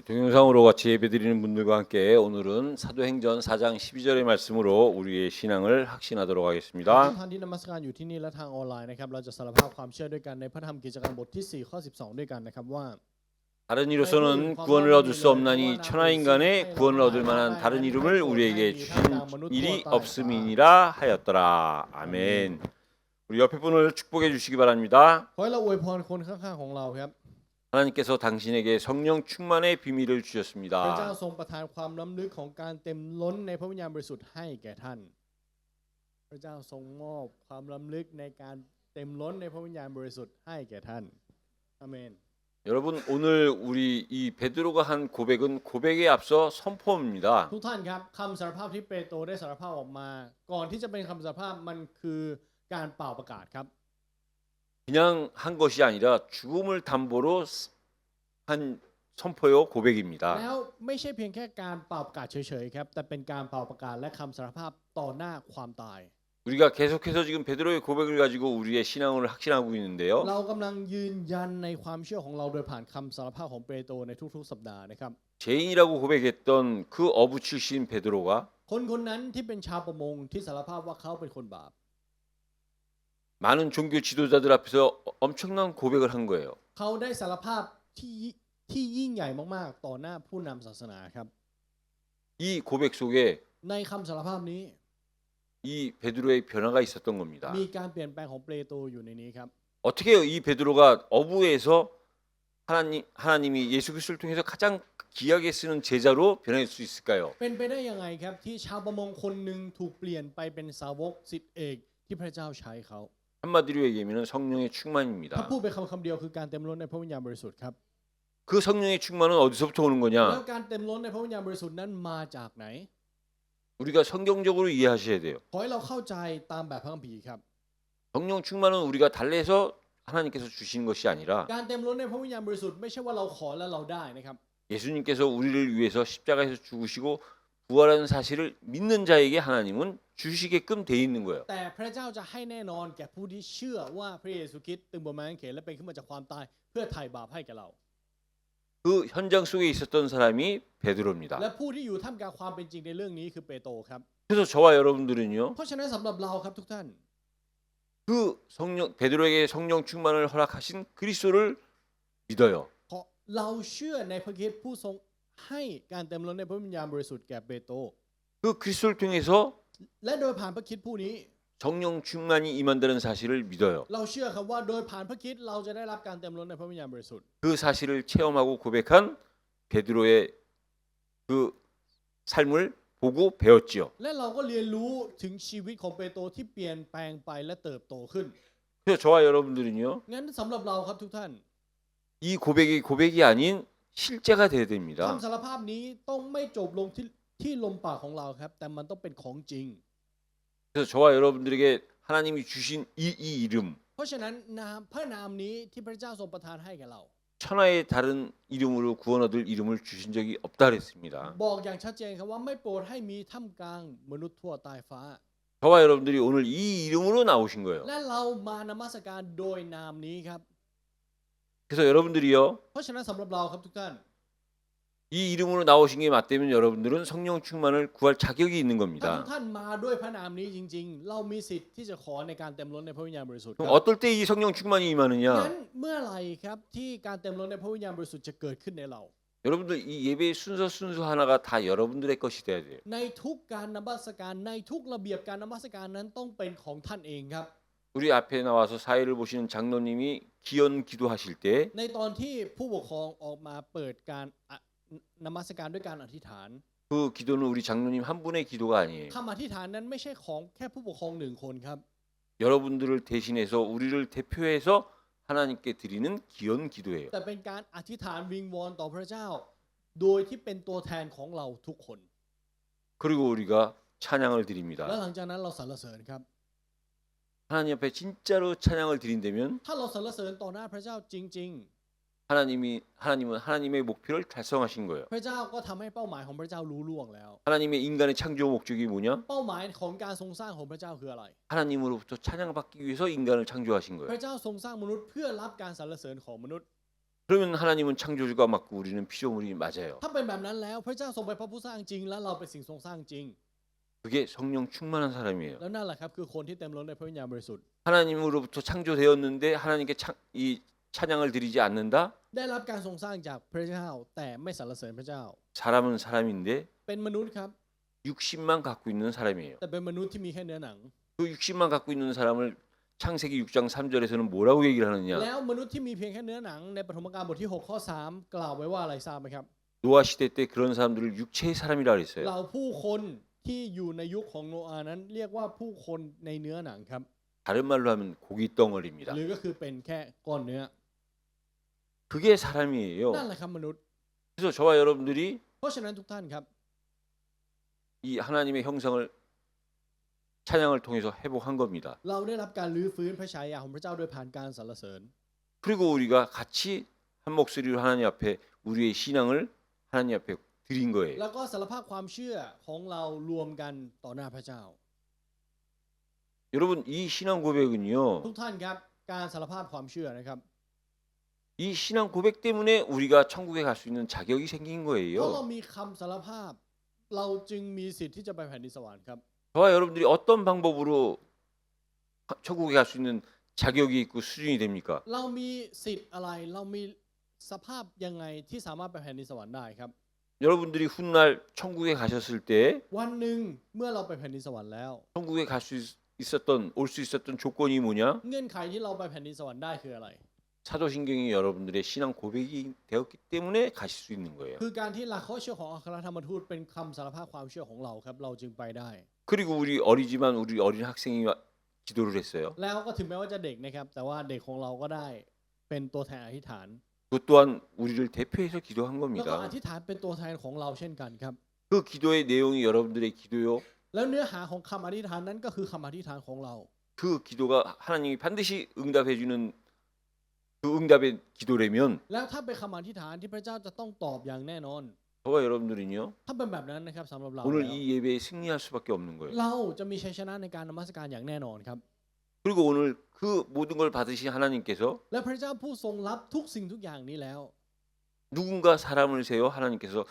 동영상으로 같이 예배드리는 분들과 함께 오늘은 사도행전 4장 12절의 말씀으로 우리의 신앙을 확신하도록 ทุก 하겠습니다. ท่านที่นมัสการอยู่ที่นี่และทางออนไลน์นะครับเราจะสารภาพความเชื่อด้วยกันในพระธรรมกิจการบทที่4ข้อ12ด้วยกันนะครับว่า 다른 이로서는 구원을 얻을 수 없나니 천하 인간의 구원을 얻을 만한 다른 이름을 우리에게 주신 일이 없음이니라 하였더라. 아멘. 우리 옆에 분을 축복해 주시기 바랍니다. ขอให้เราอวยพรคนข้างๆของเราครับ 하나님께서 당신에게 성령 충만의 비밀을 พระเจ้า 주셨습니다. ทรงประทานความล้ำลึกของการเต็มล้นในพระวิญญาณบริสุทธิ์ให้แก่ท่านพระเจ้าทรงมอบความล้ำลึกในการเต็มล้นในพระวิญญาณบริสุทธิ์ให้แก่ท่านอาเมน 여러분 오늘 우리 이 베드로가 한 고백은 고백에 앞서 선포입니다. ทุกท่านครับคำสารภาพที่เปโตรได้สารภาพออกมาก่อนที่จะเป็นคำสารภาพมันคือการเป่าประกาศครับ 그냥 한 것이 아니라 죽음을 담보로 한 선포요 고백입니다. แล้วไม่ใช่เพียงแค่การเป่าประกาศเฉยๆครับแต่เป็นการเป่าประกาศและคำสารภาพต่อหน้าความตาย 우리가 계속해서 지금 베드로의 고백을 가지고 우리의 신앙을 확신하고 있는데요. เรากำลังยืนยันในความเชื่อของเราโดยผ่านคำสารภาพของเปโตรในทุกๆสัปดาห์นะครับ 죄인이라고 고백했던 그 어부 출신 베드로가 คนนั้นที่เป็นชาวประมงที่สารภาพว่าเขาเป็นคนบาป 많은 종교 지도자들 앞에서 엄청난 고백을 한 거예요. เขาได้สารภาพที่ยิ่งใหญ่มากๆต่อหน้าผู้นำศาสนาครับ 이 고백 속에 ในคำสารภาพนี้ 이 베드로의 변화가 있었던 겁니다. มีการเปลี่ยนแปลงของเปโตรอยู่ในนี้ครับ 어떻게 이 베드로가 어부에서 하나님이 예수 그리스도를 통해서 가장 귀하게 쓰는 제자로 변할 수 있을까요? เป็นไปได้ยังไงครับที่ชาวประมงคนหนึ่งถูกเปลี่ยนไปเป็นสาวกศิษย์เอกที่พระเจ้าใช้เขา 한마디로 얘기하면 성령의 ถ้า 충만입니다. พูดเป็นคำเดียวคือการเต็มล้นในพระวิญญาณบริสุทธิ์ครับ 그 성령의 충만은 어디서부터 오는 แล้ว 거냐? การเต็มล้นในพระวิญญาณบริสุทธิ์นั้นมาจากไหน 우리가 성경적으로 이해하셔야 돼요. ขอให้เราเข้าใจตามแบบพระคัมภีร์ครับ 성령 충만은 우리가 달래서 하나님께서 주시는 것이 아니라 การเต็มล้นในพระวิญญาณบริสุทธิ์ไม่ใช่ว่าเราขอแล้วเราได้นะครับ 예수님께서 우리를 위해서 십자가에서 죽으시고 부활하는 사실을 믿는 자에게 하나님은 주시게끔 돼 있는 거예요. แต่พระเจ้าจะให้แน่นอนแก่ผู้ที่เชื่อว่าพระเยซูคริสต์ตึงบนไม้กางเขนและเป็นขึ้นมาจากความตายเพื่อไถ่บาปให้แก่เรา 그 현장 속에 있었던 사람이 베드로입니다. และผู้ที่อยู่ท่ามกลางความเป็นจริงในเรื่องนี้คือเปโตรครับ 그래서 저와 여러분들은요. เพราะฉะนั้นสำหรับเราครับทุกท่าน 그 성령 베드로에게 성령 충만을 허락하신 그리스도를 믿어요. เพราะเราเชื่อในพระคริสต์ผู้ทรงให้การเต็มล้นในพระวิญญาณบริสุทธิ์แก่เปโตร 그 그리스도를 통해서 และโดยผ่านพระคริสต์ผู้นี้ 성령 충만이 임한다는 사실을 믿어요. เราเชื่อครับว่าโดยผ่านพระคริสต์เราจะได้รับการเต็มล้นในพระวิญญาณบริสุทธิ์ 그 사실을 체험하고 고백한 베드로의 그 삶을 보고 배웠지요. และเราก็เรียนรู้ถึงชีวิตของเปโตรที่เปลี่ยนแปลงไปและเติบโตขึ้น 그래서 저와 여러분들은요. งั้นสำหรับเราครับทุกท่าน 이 고백이 고백이 아닌 실제가 돼야 됩니다. คำสารภาพนี้ต้องไม่จบลงที่ลมปากของเราครับแต่มันต้องเป็นของจริง 그래서 저와 여러분들에게 하나님이 주신 이 이름 เพราะฉะนั้นพระนามนี้ที่พระเจ้าทรงประทานให้แก่เรา 천하의 다른 이름으로 구원 얻을 이름을 주신 적이 없다 그랬습니다. บอกอย่างชัดเจนครับว่าไม่โปรดให้มีท่ามกลางมนุษย์ทั่วใต้ฟ้า 저와 여러분들이 오늘 이 이름으로 나오신 거예요. และเรามานมัสการโดยนามนี้ครับ 그래서 여러분들이요. เพราะฉะนั้นสำหรับเราครับทุกท่าน 이 이름으로 나오신 게 맞다면 여러분들은 성령 충만을 구할 자격이 있는 ถ้าทุก 겁니다. ท่านมาด้วยพระนามนี้จริงๆ เรามีสิทธิ์ที่จะขอในการเต็มล้นในพระวิญญาณบริสุทธิ์ค 그럼 รับ 어떨 때 이 성령 충만이 งั้น 임하느냐? เมื่อไหร่ครับที่การเต็มล้นในพระวิญญาณบริสุทธิ์จะเกิดขึ้นในเรา 여러분들 이 예배의 순서 하나가 다 여러분들의 것이 돼야 돼요. ในทุกการนมัสการในทุกระเบียบการนมัสการนั้นต้องเป็นของท่านเองครับ 우리 앞에 나와서 사회를 보시는 장로님이 기원 기도하실 때 ในตอนที่ผู้ปกครองออกมาเปิดการนมัสการด้วยการอธิษฐาน 그 기도는 우리 장로님 한 분의 기도가 아니에요. คำอธิษฐานนั้นไม่ใช่ของแค่ผู้ปกครองหนึ่งคนครับ 여러분들을 대신해서 우리를 대표해서 하나님께 드리는 기원 기도예요. แต่เป็นการอธิษฐานวิงวอนต่อพระเจ้า โดยที่เป็นตัวแทนของเราทุกคน 그리고 우리가 찬양을 และ 드립니다. หลังจากนั้นเราสรรเสริญครับ 하나님 앞에 진짜로 찬양을 드린다면 ถ้าเราสรรเสริญต่อหน้าพระเจ้าจริง 하나님은 하나님의 목표를 달성하신 거예요. ๆ พระเจ้าก็ทำให้เป้าหมายของพระเจ้ารู้ล่วงแล้ว 하나님의 인간의 창조 목적이 뭐냐? เป้าหมายของการทรงสร้างของพระเจ้าคืออะไร 하나님으로부터 찬양받기 위해서 인간을 창조하신 พ 거예요. ระเจ้าทรงสร้างมนุษย์เพื่อรับการสรรเสริญของมนุษย์ 그러면 하나님은 창조주가 맞고 우리는 피조물이 맞아요. ถ้าเป็นแบบนั้นแล้วพระเจ้าทรงเป็นพระผู้สร้างจริงและเราเป็นสิ่งทรงสร้างจริง 그게 성령 충만한 사람이에요. แล้วนั่นแหละครับคือคนที่เต็มล้นในพระวิญญาณบริสุทธิ์ 하나님으로부터 창조되었는데 하나님께 이 찬양을 드리지 않는다? ได้รับการทรงสร้างจากพระเจ้าแต่ไม่สรรเสริญพระเจ้า 사람은 사람인데 เป็นมนุษย์ครับ 육신만 갖고 있는 사람이에요. แต่เป็นมนุษย์ที่มีแค่เนื้อหนัง 그 육신만 갖고 있는 사람을 창세기 6장 3절에서는 뭐라고 얘기를 하느냐? แล้วมนุษย์ที่มีเพียงแค่เนื้อหนังในปฐมกาลบทที่6ข้อ3กล่าวไว้ว่าอะไรทราบไหมครับ 노아 시대 때 그런 사람들을 육체의 사람이라 그랬어요. เราผู้คนที่อยู่ในยุคของโนอาห์นั้นเรียกว่าผู้คนในเนื้อหนังครับ 다른 말로 하면 고기 덩어리입니다. หรือก็คือเป็นแค่ก้อนเนื้อ 그게 사람이에요. นั่นแหละครับมนุษย์ 그래서 저와 여러분들이 เพราะฉะนั้นทุกท่านครับ 이 하나님의 형상을 찬양을 통해서 회복한 겁니다. เราได้รับการรื้อฟื้นพระฉายาของพระเจ้าโดยผ่านการสรรเสริญ 그리고 우리가 같이 한 목소리로 하나님 앞에 우리의 신앙을 하나님 앞에 드린 거예요. แล้วก็สารภาพความเชื่อของเรารวมกันต่อหน้าพระเจ้า 여러분 이 신앙 고백은요. ทุกท่านครับการสารภาพความเชื่อนะครับ 이 신앙 고백 때문에 우리가 천국에 갈 수 있는 자격이 생긴 เพราะเรา 거예요. มีคำสารภาพ เราจึงมีสิทธิ์ที่จะไปแผ่นดินสวรรค์ครับ 저와 여러분들이 어떤 방법으로 천국에 갈 수 있는 자격이 있고 수준이 됩니까? เรามีสิทธิ์อะไรเรามีสภาพยังไงที่สามารถไปแผ่นดินสวรรค์ได้ครับ 여러분들이 훗날 천국에 가셨을 때 วันหนึ่งเมื่อเราไปแผ่นดินสวรรค์แล้ว 천국에 갈 수 있었던 올 수 있었던 조건이 뭐냐? เงื่อนไขที่เราไปแผ่นดินสวรรค์ได้คืออะไร 사도신경이 여러분들의 신앙 고백이 되었기 때문에 가실 수 있는 거예요. คือการที่หลักข้อเชื่อของอัครธรรมทูตเป็นคำสารภาพความเชื่อของเราครับเราจึงไปได้ 그리고 우리 어리지만 우리 어린 학생이 기도를 했어요. แล้วก็ถึงแม้ว่าจะเด็กนะครับแต่ว่าเด็กของเราก็ได้เป็นตัวแทนอธิษฐาน 그 또한 우리를 대표해서 기도한 แล้วก็อ 겁니다. ธิษฐานเป็นตัวแทนของเราเช่นกันครับ 그 기도의 내용이 여러분들의 기도요. แล้วเนื้อหาของคำอธิษฐานนั้นก็คือคำอธิษฐานของเรา 그 기도가 하나님이 반드시 응답해 주는 그 응답의 기도라면 แล้วถ้าเป็นคำอธิษฐานที่พระเจ้าจะต้องตอบอย่างแน่นอน 저와 여러분들은요. ถ้าเป็นแบบนั้นนะครับสำหรับเรา 오늘 แล้ว 이 예배에 승리할 수밖에 없는 거예요. เราจะมีชัยชนะในการนมัสการอย่างแน่นอนครับ 그리고 오늘 그 모든 걸 받으신 하나님께서 และพระเจ้าผู้ทรงรับทุกสิ่งทุกอย่างนี้แล้ว 누군가 사람을 세워 하나님께서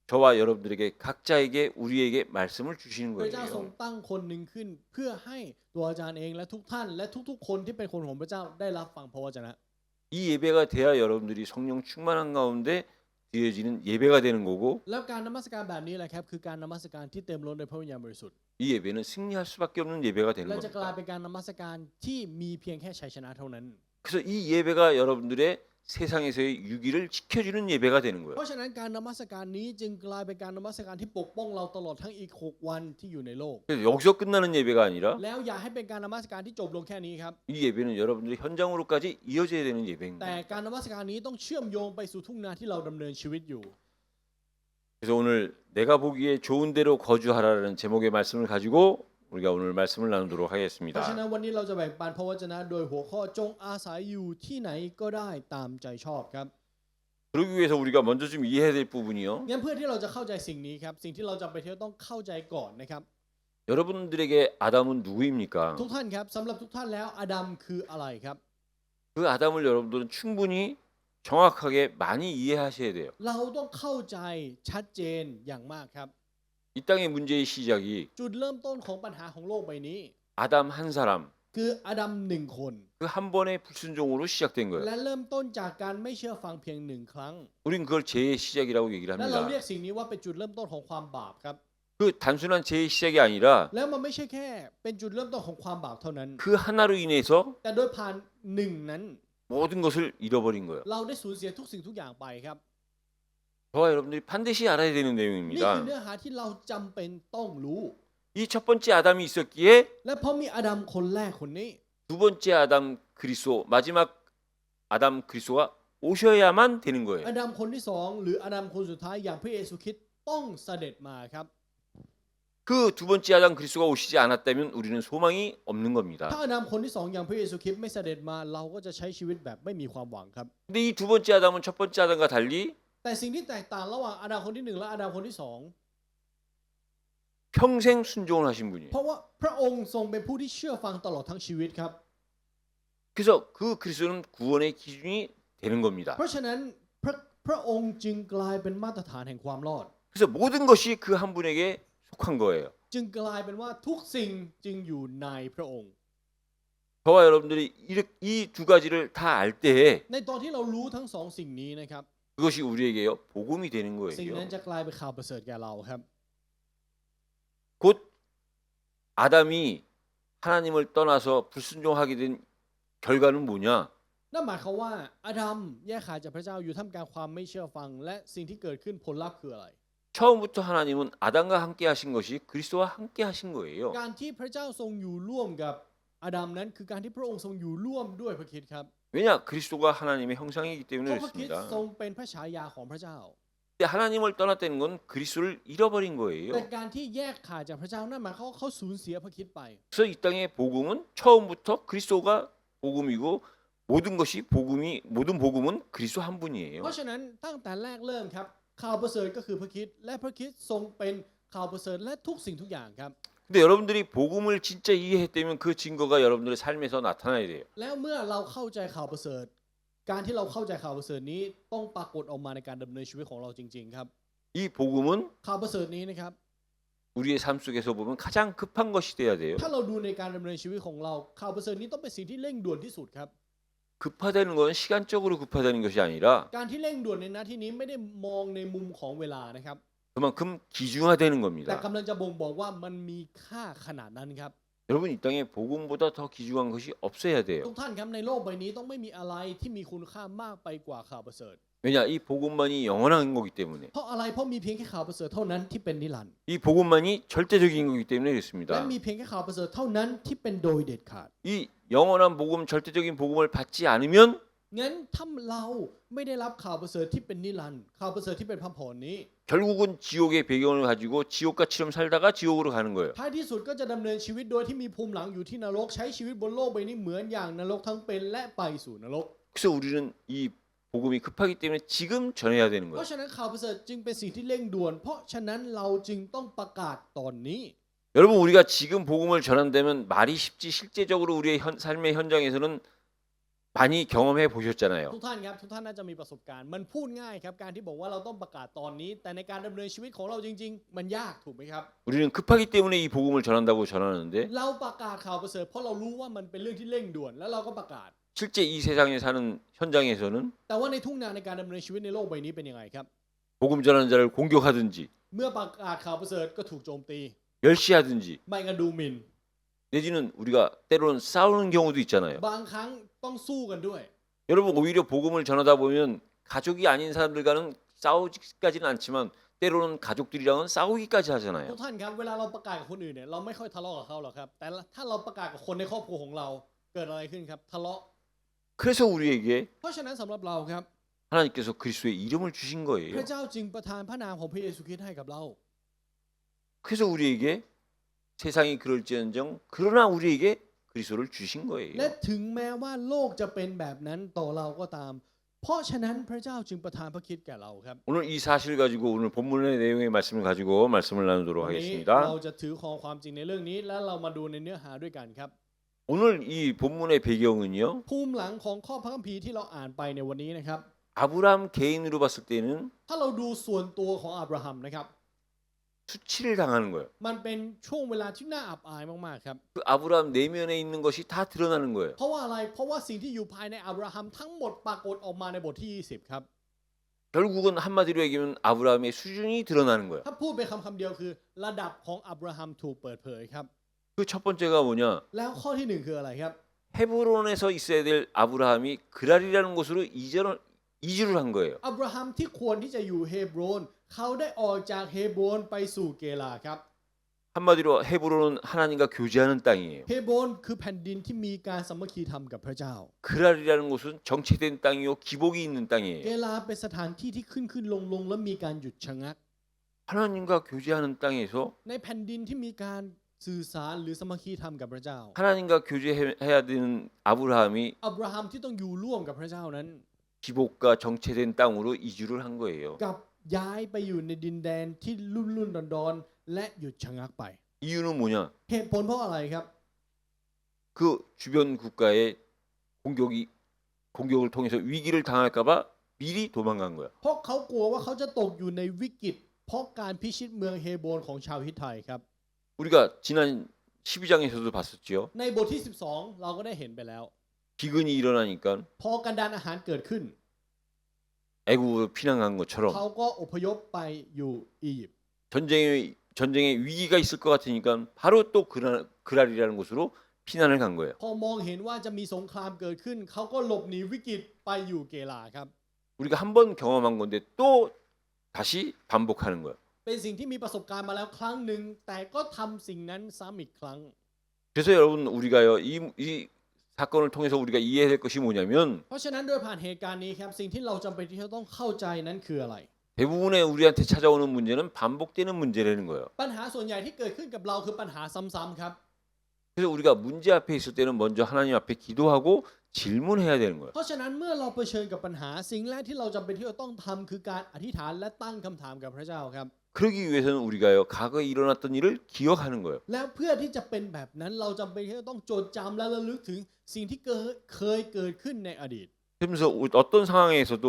저와 여러분들에게 각자에게 우리에게 말씀을 주시는 พระเจ้าทรง 거예요. ตั้งคนหนึ่งขึ้น เพื่อให้ตัวอาจารย์เองและทุกท่าน และทุกๆคนที่เป็นคนของพระเจ้าได้รับฟังพระวจนะ 이 예배가 돼야 여러분들이 성령 충만한 가운데 드려지는 예배가 되는 거고 แล้วการนมัสการแบบนี้แหละครับคือการนมัสการที่เต็มล้นด้วยพระวิญญาณบริสุทธิ์ 이 예배는 승리할 수밖에 없는 예배가 되는 และจะกลาย 겁니다. เป็นการนมัสการที่มีเพียงแค่ชัยชนะเท่านั้น 그래서 이 예배가 여러분들의 세상에서의 유기를 지켜주는 예배가 되는 เพ 거예요. ราะฉะนั้นการนมัสการนี้จึงกลายเป็นการนมัสการที่ปกป้องเราตลอดทั้งอีก6วันที่อยู่ในโลก 그래서 여기서 끝나는 예배가 아니라 แล้วอย่าให้เป็นการนมัสการที่จบลงแค่นี้ครับ 이 예배는 여러분들의 현장으로까지 이어져야 되는 예배인 แต่ 거예요. การนมัสการนี้ต้องเชื่อมโยงไปสู่ทุ่งนาที่เราดำเนินชีวิตอยู่ 그래서 오늘 내가 보기에 좋은 대로 거주하라는 제목의 말씀을 가지고 우리가 오늘 말씀을 나누도록 เพราะฉะนั้น 하겠습니다. วันนี้เราจะแบ่งปันพระวจนะโดยหัวข้อจงอาศัยอยู่ที่ไหนก็ได้ตามใจชอบครับ 그러기 위해서 우리가 먼저 좀 이해해야 될 부분이요. งั้นเพื่อที่เราจะเข้าใจสิ่งนี้ครับสิ่งที่เราจำเป็นที่จะต้องเข้าใจก่อนนะครับ 여러분들에게 아담은 누구입니까? ทุกท่านครับสำหรับทุกท่านแล้วอาดัมคืออะไรครับ 그 아담을 여러분들은 충분히 정확하게 많이 이해하셔야 돼요. เราต้องเข้าใจชัดเจนอย่างมากครับ 이 땅의 문제의 시작이 จุดเริ่มต้นของปัญหาของโลกใบนี้ 아담 한 사람 คืออาดัมหนึ่งคน 그 한 번의 불순종으로 시작된 และ 거예요. เริ่มต้นจากการไม่เชื่อฟังเพียงหนึ่งครั้ง 우린 그걸 죄의 시작이라고 얘기를 และเรา 합니다. เรียกสิ่งนี้ว่าเป็นจุดเริ่มต้นของความบาปครับ 그 단순한 죄의 시작이 아니라 แล้วมันไม่ใช่แค่เป็นจุดเริ่มต้นของความบาปเท่านั้น 그 하나로 인해서 แต่โดยผ่านหนึ่งนั้น 모든 것을 잃어버린 거예요. เราได้สูญเสียทุกสิ่งทุกอย่างไปครับ 저와 여러분들이 반드시 알아야 되는 นี่คือ 내용입니다. เนื้อหาที่เราจำเป็นต้องรู้ 이 첫 번째 아담이 있었기에 และเพราะมีอาดัมคนแรกคนนี้ 두 번째 아담 그리스도 마지막 아담 그리스도가 오셔야만 되는 거예요. อาดัมคนที่สองหรืออาดัมคนสุดท้ายอย่างพระเยซูคริสต์ต้องเสด็จมาครับ 그 두 번째 아담 그리스도가 오시지 않았다면 우리는 소망이 없는 ถ้า 겁니다. อาดัมคนที่สองอย่างพระเยซูคริสต์ไม่เสด็จมาเราก็จะใช้ชีวิตแบบไม่มีความหวังครับ 근데 이 두 번째 아담은 첫 번째 아담과 달리 แต่สิ่งที่แตกต่างระหว่างอาดัมคนที่หนึ่งและอาดัมคนที่สอง 평생 순종을 하신 분이에요. เพราะว่าพระองค์ทรงเป็นผู้ที่เชื่อฟังตลอดทั้งชีวิตครับ 그래서 그 그리스도는 구원의 기준이 되는 겁니다. เพราะฉะนั้นพระองค์จึงกลายเป็นมาตรฐานแห่งความรอด 그래서 모든 것이 그 한 분에게 속한 거예요. จึงกลายเป็นว่าทุกสิ่งจึงอยู่ในพระองค์ 저와 여러분들이 이 두 가지를 다 알 때에 ในตอนที่เรารู้ทั้งสองสิ่งนี้นะครับ 그것이 우리에게요 복음이 되는 สิ่งนั้น 거예요. จะกลายเป็นข่าวประเสริฐแก่เราครับ 곧 아담이 하나님을 떠나서 불순종하게 된 결과는 뭐냐? นั่นหมายความว่าอาดัมแยกขาดจากพระเจ้าอยู่ท่ามกลางความไม่เชื่อฟังและสิ่งที่เกิดขึ้นผลลัพธ์คืออะไร 처음부터 하나님은 아담과 함께 하신 것이 그리스도와 함께 하신 거예요. การที่พระเจ้าทรงอยู่ร่วมกับอาดัมนั้นคือการที่พระองค์ทรงอยู่ร่วมด้วยพระคริสต์ครับ 왜냐? 그리스도가 하나님의 형상이기 เพ 때문에 ราะพระคริสต์ทรง 그렇습니다. เป็นพระฉายาของพระเจ้า 근데 하나님을 떠났다는 건 그리스도를 잃어버린 แต่ 거예요. การที่แยกขาดจากพระเจ้านั่นหมายความว่าเขาสูญเสียพระคริสต์ไป 그래서 이 땅의 복음은 처음부터 그리스도가 복음이고 모든 복음은 그리스도 한 เพ 분이에요. ราะฉะนั้นตั้งแต่แรกเริ่มครับข่าวประเสริฐก็คือพระคริสต์และพระคริสต์ทรงเป็นข่าวประเสริฐและทุกสิ่งทุกอย่างครับ 근데 여러분들이 복음을 진짜 이해했다면 그 증거가 여러분들의 삶에서 나타나야 돼요. แล้วเมื่อเราเข้าใจข่าวประเสริฐการที่เราเข้าใจข่าวประเสริฐนี้ต้องปรากฏออกมาในการดำเนินชีวิตของเราจริงๆครับ 이 복음은 ข่าวประเสริฐนี้นะครับ 우리의 삶 속에서 보면 가장 급한 것이 돼야 돼요. ถ้าเราดูในการดำเนินชีวิตของเราข่าวประเสริฐนี้ต้องเป็นสิ่งที่เร่งด่วนที่สุดครับ 급하다는 건 시간적으로 급하다는 것이 아니라 การที่เร่งด่วนในหน้าที่นี้ไม่ได้มองในมุมของเวลานะครับ 그만큼 기중화되는 แต่ 겁니다. กำลังจะบ่งบอกว่ามันมีค่าขนาดนั้นครับ 여러분 이 땅에 복음보다 더 기중한 것이 없어야 ทุ 돼요. กท่านครับในโลกใบนี้ต้องไม่มีอะไรที่มีคุณค่ามากไปกว่าข่าวประเสริฐ 왜냐? 이 복음만이 영원한 거기 때문에. เพราะอะไรเพราะมีเพียงแค่ข่าวประเสริฐเท่านั้นที่เป็นนิรันดร์ 이 복음만이 절대적인 거기 때문에 และ 그렇습니다. มีเพียงแค่ข่าวประเสริฐเท่านั้นที่เป็นโดยเด็ดขาด 이 영원한 복음, 절대적인 복음을 받지 않으면 งั้นถ้าเราไม่ได้รับข่าวประเสริฐที่เป็นนิรันดร์ข่าวประเสริฐที่เป็นพระพรนี้ 결국은 지옥의 배경을 가지고 지옥같이처럼 살다가 지옥으로 가는 거예요. ท้ายที่สุดก็จะดำเนินชีวิตโดยที่มีภูมิหลังอยู่ที่นรกใช้ชีวิตบนโลกใบนี้เหมือนอย่างนรกทั้งเป็นและไปสู่นรก 그래서 우리는 이 복음이 급하기 때문에 지금 전해야 되는 เพ 거예요. ราะฉะนั้นข่าวประเสริฐจึงเป็นสิ่งที่เร่งด่วน เพราะฉะนั้นเราจึงต้องประกาศตอนนี้ 여러분 우리가 지금 복음을 전한다면 말이 쉽지 실제적으로 우리의 삶의 현장에서는 많이 경험해 보셨잖아요. ทุกท่านครับทุกท่านน่าจะมีประสบการณ์มันพูดง่ายครับการที่บอกว่าเราต้องประกาศตอนนี้ แต่ในการดำเนินชีวิตของเราจริงๆ มันยากถูกไหมครับ 우리는 급하기 때문에 이 복음을 전한다고 전하는데 เราประกาศข่าวประเสริฐเพราะเรารู้ว่ามันเป็นเรื่องที่เร่งด่วนแล้วเราก็ประกาศ 실제 이 세상에 사는 현장에서는 แต่ว่าในทุ่งนาในการดำเนินชีวิตในโลกใบนี้เป็นยังไงครับ 복음 전하는 자를 공격하든지 เมื่อประกาศข่าวประเสริฐก็ถูกโจมตี 멸시하든지 ไม่กันดูหมิ่น 내지는 우리가 때로는 싸우는 경우도 있잖아요. บางครั้งต้องสู้กันด้วย 여러분 오히려 복음을 전하다 보면 가족이 아닌 사람들과는 싸우지까지는 않지만 때로는 가족들이랑은 싸우기까지 ทุ 하잖아요. กท่านครับเวลาเราประกาศกับคนอื่นเนี่ยเราไม่ค่อยทะเลาะกับเขาหรอกครับแต่ถ้าเราประกาศกับคนในครอบครัวของเราเกิดอะไรขึ้นครับทะเลาะ 그래서 우리에게 เพราะฉะนั้นสำหรับเราครับ 하나님께서 그리스도의 이름을 주신 พ 거예요. ระเจ้าจึงประทานพระนามของพระเยซูคริสต์ให้กับเรา 그래서 우리에게 세상이 그럴지언정 그러나 우리에게 그리스도를 주신 และ 거예요. ถึงแม้ว่าโลกจะเป็นแบบนั้นต่อเราก็ตาม เพราะฉะนั้นพระเจ้าจึงประทานพระคริสต์แก่เราครับ 오늘 이 사실 가지고 오늘 본문의 내용의 말씀을 가지고 말씀을 나누도록 วันนี้ 하겠습니다. เราจะถือครองความจริงในเรื่องนี้ และเรามาดูในเนื้อหาด้วยกันครับ 오늘 이 본문의 배경은요. ภูมิหลังของข้อพระคัมภีร์ที่เราอ่านไปในวันนี้นะครับ 아브라함 개인으로 봤을 때는 ถ้าเราดูส่วนตัวของอับราฮัมนะครับ 수치를 당하는 거예요. มันเป็นช่วงเวลาที่น่าอับอายมากๆครับ 그 아브라함 내면에 있는 것이 다 드러나는 거예요. เพราะว่าอะไร เพราะว่าสิ่งที่อยู่ภายในอับราฮัมทั้งหมดปรากฏออกมาในบทที่ 20 ครับ 결국은 한마디로 얘기하면 아브라함의 수준이 드러나는 거예요. ถ้าพูดเป็นคำเดียวคือระดับของอับราฮัมถูกเปิดเผยครับ 그 첫 번째가 뭐냐? แล้วข้อที่หนึ่งคืออะไรครับ 헤브론에서 있어야 될 아브라함이 그랄이라는 곳으로 이주를 한 거예요. อับราฮัมที่ควรที่จะอยู่เฮบรอนเขาได้ออกจากเฮบรอนไปสู่เกลาครับ 한마디로 헤브론은 하나님과 교제하는 땅이에요. เฮบรอนคือแผ่นดินที่มีการสามัคคีธรรมกับพระเจ้า 그랄이라는 곳은 정체된 땅이요 기복이 있는 เก 땅이에요. ลาเป็นสถานที่ที่ขึ้นลงและมีการหยุดชะงัก 하나님과 교제하는 땅에서 ในแผ่นดินที่มีการสื่อสารหรือสามัคคีธรรมกับพระเจ้า 하나님과 교제해야 되는 아브라함이 อับราฮัมที่ต้องอยู่ร่วมกับพระเจ้านั้น 기복과 정체된 땅으로 이주를 한 거예요. กับย้ายไปอยู่ในดินแดนที่รุ่นดอนและหยุดชะงักไป 이유는 뭐냐? เหตุผลเพราะอะไรครับ 그 주변 국가의 공격이 공격을 통해서 위기를 당할까봐 미리 도망간 거야. เพราะเขากลัวว่าเขาจะตกอยู่ในวิกฤตเพราะการพิชิตเมืองเฮโบรนของชาวฮิตไทครับ 우리가 지난 12장에서도 봤었지요. ในบทที่ 12 เราก็ได้เห็นไปแล้ว 기근이 일어나니까 พอกันดานอาหารเกิดขึ้น 애국으로 피난간 것처럼 เขาก็อพยพไปอยู่อียิปต์ 전쟁에 위기가 있을 것 같으니까 바로 또 그랄이라는 곳으로 피난을 간 거예요. พอมองเห็นว่าจะมีสงครามเกิดขึ้นเขาก็หลบหนีวิกฤตไปอยู่เกลาครับ 우리가 한 번 경험한 건데 또 다시 반복하는 거예요. เป็นสิ่งที่มีประสบการณ์มาแล้วครั้งหนึ่งแต่ก็ทำสิ่งนั้นซ้ำอีกครั้ง 그래서 여러분 우리가요 이 사건을 통해서 우리가 이해해야 될 것이 뭐냐면 เพราะฉะนั้นโดยผ่านเหตุการณ์นี้ครับสิ่งที่เราจำเป็นที่จะต้องเข้าใจนั้นคืออะไร 대부분의 우리한테 찾아오는 문제는 반복되는 문제라는 거예요. ปัญหาส่วนใหญ่ที่เกิดขึ้นกับเราคือปัญหาซ้ำๆครับ 그래서 우리가 문제 앞에 있을 때는 먼저 하나님 앞에 기도하고 질문해야 되는 거예요. เพราะฉะนั้นเมื่อเราเผชิญกับปัญหาสิ่งแรกที่เราจำเป็นที่จะต้องทำคือการอธิษฐานและตั้งคำถามกับพระเจ้าครับ 그러기 위해서는 우리가요 과거에 일어났던 일을 기억하는 거예요. แล้วเพื่อที่จะเป็นแบบนั้นเราจำเป็นที่จะต้องจดจำและระลึกถึงสิ่งที่เคยเกิดขึ้นในอดีต 그러면서 어떤 상황에서도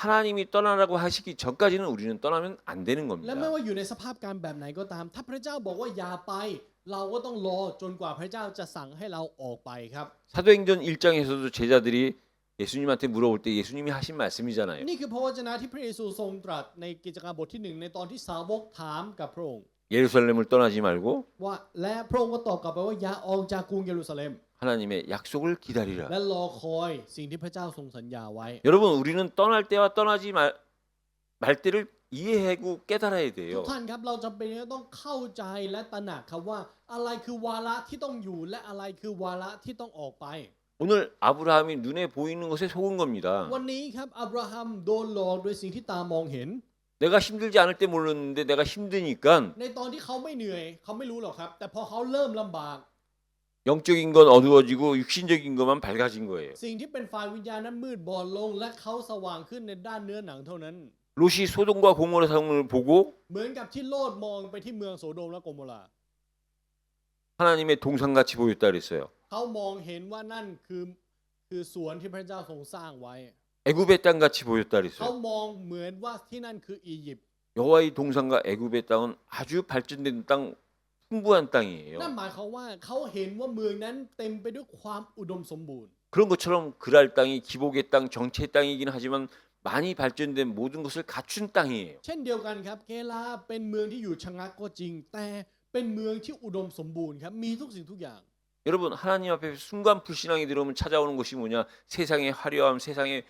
하나님이 떠나라고 하시기 전까지는 우리는 떠나면 안 되는 และไม่ 겁니다. ว่าอยู่ในสภาพการแบบไหนก็ตาม ถ้าพระเจ้าบอกว่าอย่าไป เราก็ต้องรอจนกว่าพระเจ้าจะสั่งให้เราออกไปครับ 사도행전 1장에서도 제자들이 예수님한테 물어볼 때 예수님이 하신 말씀이잖아요. นี่คือพระวจนะที่พระเยซูทรงตรัสในกิจการบทที่ 1ในตอนที่สาวกถามกับพระองค์ 예루살렘을 떠나지 말고 ว่าและพระองค์ก็ตอบกลับไปว่าอย่าออกจากกรุงเยรูซาเล็ม 하나님의 약속을 기다리라. และรอคอยสิ่งที่พระเจ้าทรงสัญญาไว้ 여러분 우리는 떠날 때와 떠나지 말 때를 이해하고 깨달아야 ทุก 돼요. ท่านครับเราจำเป็นที่จะต้องเข้าใจและตระหนักครับว่าอะไรคือวาระที่ต้องอยู่และอะไรคือวาระที่ต้องออกไป 오늘 아브라함이 눈에 보이는 것에 속은 겁니다. วันนี้ครับอับราฮัมโดนหลอกโดยสิ่งที่ตามองเห็น 내가 힘들지 않을 때 몰랐는데 내가 힘드니까 ในตอนที่เขาไม่เหนื่อยเขาไม่รู้หรอกครับ แต่พอเขาเริ่มลำบาก 영적인 건 어두워지고 육신적인 것만 밝아진 거예요. สิ่งที่เป็นฝ่ายวิญญาณนั้นมืดบอดลงและเขาสว่างขึ้นในด้านเนื้อหนังเท่านั้น 롯이 소돔과 고모라 성을 보고 เหมือนกับที่โลดมองไปที่เมืองโสโดมและโกโมรา 하나님의 동산같이 보였다 그랬어요. เขามองเห็นว่านั่นคือสวนที่พระเจ้าทรงสร้างไว้ 애굽의 땅같이 보였다 เขา 그랬어요. มองเหมือนว่าที่นั่นคืออียิปต์ 여호와의 동산과 애굽의 땅은 아주 발전된 땅, 풍부한 땅이에요. นั่นหมายความว่าเขาเห็นว่าเมืองนั้นเต็มไปด้วยความอุดมสมบูรณ์ 그런 것처럼 그랄 땅이 기복의 땅, 정체의 땅이긴 하지만 많이 발전된 모든 것을 갖춘 땅이에요. เช่นเดียวกันครับเกลาเป็นเมืองที่อยู่ชะงักก็จริง แต่เป็นเมืองที่อุดมสมบูรณ์ครับมีทุกสิ่งทุกอย่าง 여러분 하나님 앞에 순간 불신앙이 들어오면 찾아오는 것이 뭐냐? 세상의 화려함, 세상의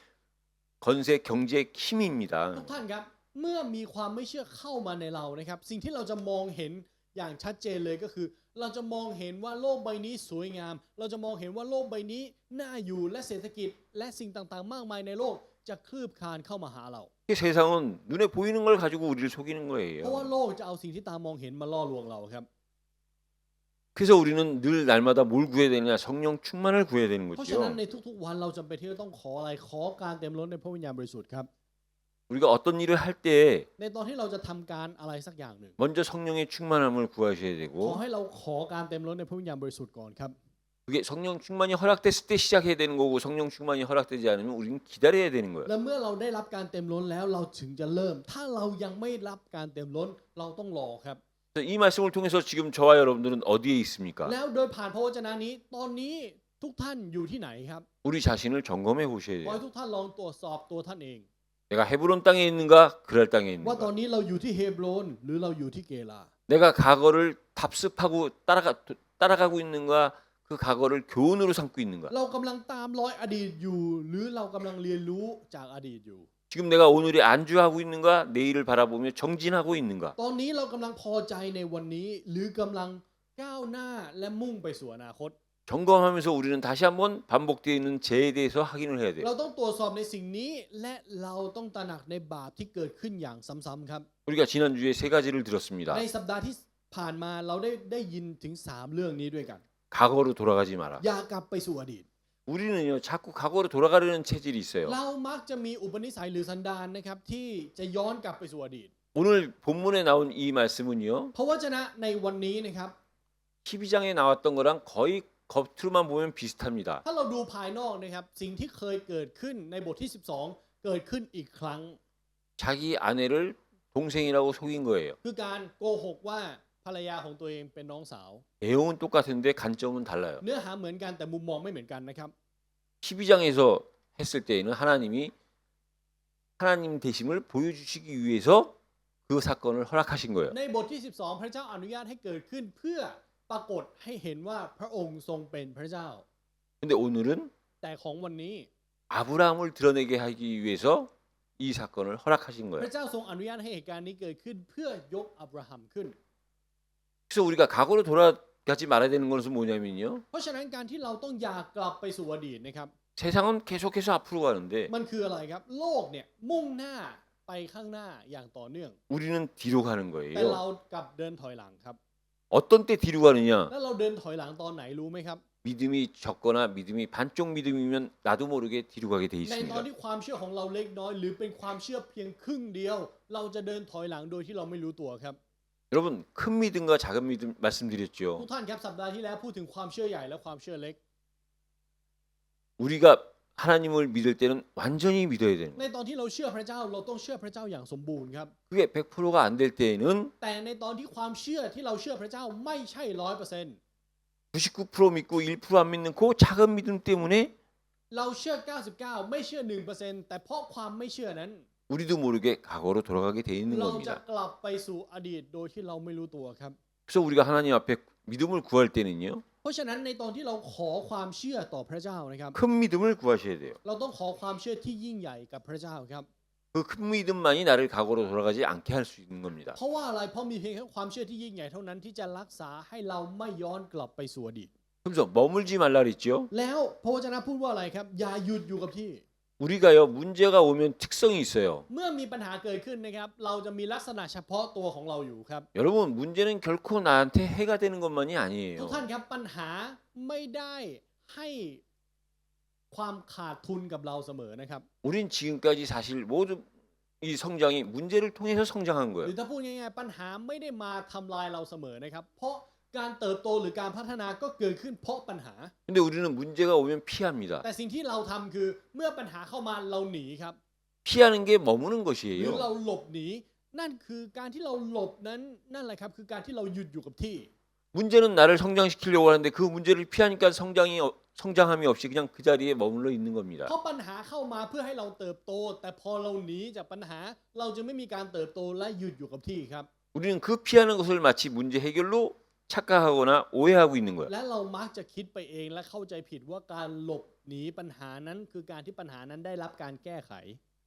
건세, 경제의 힘입니다. ทุกท่านครับเมื่อมีความไม่เชื่อเข้ามาในเรานะครับสิ่งที่เราจะมองเห็นอย่างชัดเจนเลยก็คือ เราจะมองเห็นว่าโลกใบนี้สวยงาม เราจะมองเห็นว่าโลกใบนี้น่าอยู่และเศรษฐกิจและสิ่งต่างๆ มากมายในโลกจะคลืบคลานเข้ามาหาเรา 세상은 눈에 보이는 걸 가지고 우리를 속이는 เพราะว่า 거예요. โลกจะเอาสิ่งที่ตามองเห็นมาล่อลวงเราครับ 그래서 우리는 늘 날마다 뭘 구해야 되느냐? 성령 충만을 구해야 되는 เพราะฉะนั้น 거죠. ในทุกๆวันเราจำเป็นที่จะต้องขออะไรขอการเต็มล้นในพระวิญญาณบริสุทธิ์ครับ 우리가 어떤 일을 할 때 ในตอนที่เราจะทำการอะไรสักอย่างหนึ่ง 먼저 성령의 충만함을 구하셔야 ขอ 되고 ให้เราขอการเต็มล้นในพระวิญญาณบริสุทธิ์ก่อนครับ 그게 성령 충만이 허락됐을 때 시작해야 되는 거고 성령 충만이 허락되지 않으면 우리는 기다려야 되는 거예요. และเมื่อเราได้รับการเต็มล้นแล้วเราถึงจะเริ่ม ถ้าเรายังไม่รับการเต็มล้นเราต้องรอครับ 이 말씀을 통해서 지금 저와 여러분들은 어디에 있습니까? แล้วโดยผ่านพระวจนะนี้ตอนนี้ทุกท่านอยู่ที่ไหนครับ 우리 자신을 점검해 보셔야 ขอให้ 돼요. ทุกท่านลองตรวจสอบตัวท่านเอง 내가 헤브론 땅에 있는가 그랄 땅에 ว่าตอน 있는가 นี้เราอยู่ที่เฮบรอนหรือเราอยู่ที่เกลา 내가 과거를 답습하고 따라가고 있는가 그 과거를 교훈으로 삼고 있는가 เรากำลังตามรอยอดีตอยู่ หรือเรากำลังเรียนรู้จากอดีตอยู่ 지금 내가 오늘에 안주하고 있는가 내일을 바라보며 정진하고 있는가 ตอนนี้เรากำลังพอใจในวันนี้ หรือกำลังก้าวหน้าและมุ่งไปสู่อนาคต 점검하면서 우리는 다시 한번 반복되어 있는 죄에 대해서 확인을 해야 돼요. เราต้องตรวจสอบในสิ่งนี้ และเราต้องตระหนักในบาปที่เกิดขึ้นอย่างซ้ำๆครับ 우리가 지난주에 세 가지를 들었습니다. ในสัปดาห์ที่ผ่านมาเราได้ยินถึง3เรื่องนี้ด้วยกัน 과거로 돌아가지 마라. อย่ากลับไปสู่อดีต 우리는요 자꾸 과거로 돌아가려는 체질이 있어요. เรามักจะมีอุปนิสัยหรือสันดานนะครับที่จะย้อนกลับไปสู่อดีต 오늘 본문에 나온 이 말씀은요 พระวจนะในวันนี้นะครับ 12장에 나왔던 거랑 거의 겉으로만 보면 비슷합니다. ถ้าเราดูภายนอกนะครับสิ่งที่เคยเกิดขึ้นในบทที่ 12 เกิดขึ้นอีกครั้ง 자기 아내를 동생이라고 속인 거예요. คือการโกหกว่าภรรยาของตัวเองเป็นน้องสาว 내용은 똑같은데 관점은 달라요. เนื้อหาเหมือนกันแต่มุมมองไม่เหมือนกันนะครับ 12장에서 했을 때에는 하나님이 하나님 되심을 보여주시기 위해서 그 사건을 허락하신 거예요. ในบทที่ 12 พระเจ้าอนุญาตให้เกิดขึ้นเพื่อปรากฏให้เห็นว่าพระองค์ทรงเป็นพระเจ้า 근데 오늘은 แต่ของวันนี้ 아브라함을 드러내게 하기 위해서 이 사건을 허락하신 พ 거예요. ระเจ้าทรงอนุญาตให้เหตุการณ์นี้เกิดขึ้นเพื่อยกอับราฮัมขึ้น 그래서 우리가 과거로 돌아가지 말아야 되는 것은 뭐냐면요. เพราะฉะนั้นการที่เราต้องอย่ากลับไปสู่อดีตนะครับ 세상은 계속해서 앞으로 가는데 มันคืออะไรครับโลกเนี่ยมุ่งหน้าไปข้างหน้าอย่างต่อเนื่อง 우리는 뒤로 가는 แต่เรา 거예요. กลับเดินถอยหลังครับ 어떤 때 뒤로 가느냐? แล้วเราเดินถอยหลังตอนไหนรู้ไหมครับ 믿음이 적거나 믿음이 반쪽 믿음이면 나도 모르게 뒤로 가게 돼 ในตอน 있습니다. ที่ความเชื่อของเราเล็กน้อยหรือเป็นความเชื่อเพียงครึ่งเดียว เราจะเดินถอยหลังโดยที่เราไม่รู้ตัวครับ 여러분 큰 믿음과 작은 믿음 ทุก 말씀드렸죠. ท่านครับสัปดาห์ที่แล้วพูดถึงความเชื่อใหญ่และความเชื่อเล็ก 우리가 하나님을 믿을 때는 완전히 믿어야 되는 ใน 거예요. ตอนที่เราเชื่อพระเจ้าเราต้องเชื่อพระเจ้าอย่างสมบูรณ์ครับ 그게 100%가 안 될 때에는 แต่ในตอนที่ความเชื่อที่เราเชื่อพระเจ้าไม่ใช่ 100% 99% 믿고 1%안 믿는 그 작은 믿음 때문에 เราเชื่อ 99 ไม่เชื่อ 1% แต่เพราะความไม่เชื่อนั้น 우리도 모르게 과거로 돌아가게 돼 있는 เราจะ 겁니다. กลับไปสู่อดีตโดยที่เราไม่รู้ตัวครับ 그래서 우리가 하나님 앞에 믿음을 구할 때는요. เพราะฉะนั้นในตอนที่เราขอความเชื่อต่อพระเจ้านะครับ 큰 믿음을 구하셔야 돼요. เราต้องขอความเชื่อที่ยิ่งใหญ่กับพระเจ้าครับ 그 큰 믿음만이 나를 과거로 돌아가지 않게 할 수 있는 겁니다. เพราะว่าอะไรเพราะมีเพียงแค่ความเชื่อที่ยิ่งใหญ่เท่านั้นที่จะรักษาให้เราไม่ย้อนกลับไปสู่อดีต 그래서 머물지 말라 그랬죠. แล้วพระวจนะพูดว่าอะไรครับอย่าหยุดอยู่กับที่ 우리가요 문제가 오면 특성이 있어요. เมื่อมีปัญหาเกิดขึ้นนะครับเราจะมีลักษณะเฉพาะตัวของเราอยู่ครับ 여러분 문제는 결코 나한테 해가 되는 것만이 ทุก 아니에요. ท่านครับปัญหาไม่ได้ให้ความขาดทุนกับเราเสมอนะครับ 우린 지금까지 사실 모든 이 성장이 문제를 통해서 성장한 หรือ 거예요. ถ้าพูดง่ายๆปัญหาไม่ได้มาทำลายเราเสมอนะครับเพราะการเติบโตหรือการพัฒนาก็เกิดขึ้นเพราะปัญหา 근데 우리는 문제가 오면 피합니다. แต่สิ่งที่เราทำคือเมื่อปัญหาเข้ามาเราหนีครับ 피하는 게 머무는 หรือ 것이에요. เราหลบหนีนั่นคือการที่เราหลบนั้นนั่นแหละครับคือการที่เราหยุดอยู่กับที่ 문제는 나를 성장시키려고 하는데 그 문제를 피하니까 성장함이 없이 그냥 그 자리에 머물러 있는 겁니다. เพราะปัญหาเข้ามาเพื่อให้เราเติบโต แต่พอเราหนีจากปัญหาเราจะไม่มีการเติบโตและหยุดอยู่กับที่ครับ 우리는 그 피하는 것을 마치 문제 해결로 착각하거나 오해하고 있는 거예요. และเรามักจะคิดไปเองและเข้าใจผิดว่าการหลบหนีปัญหานั้นคือการที่ปัญหานั้นได้รับการแก้ไข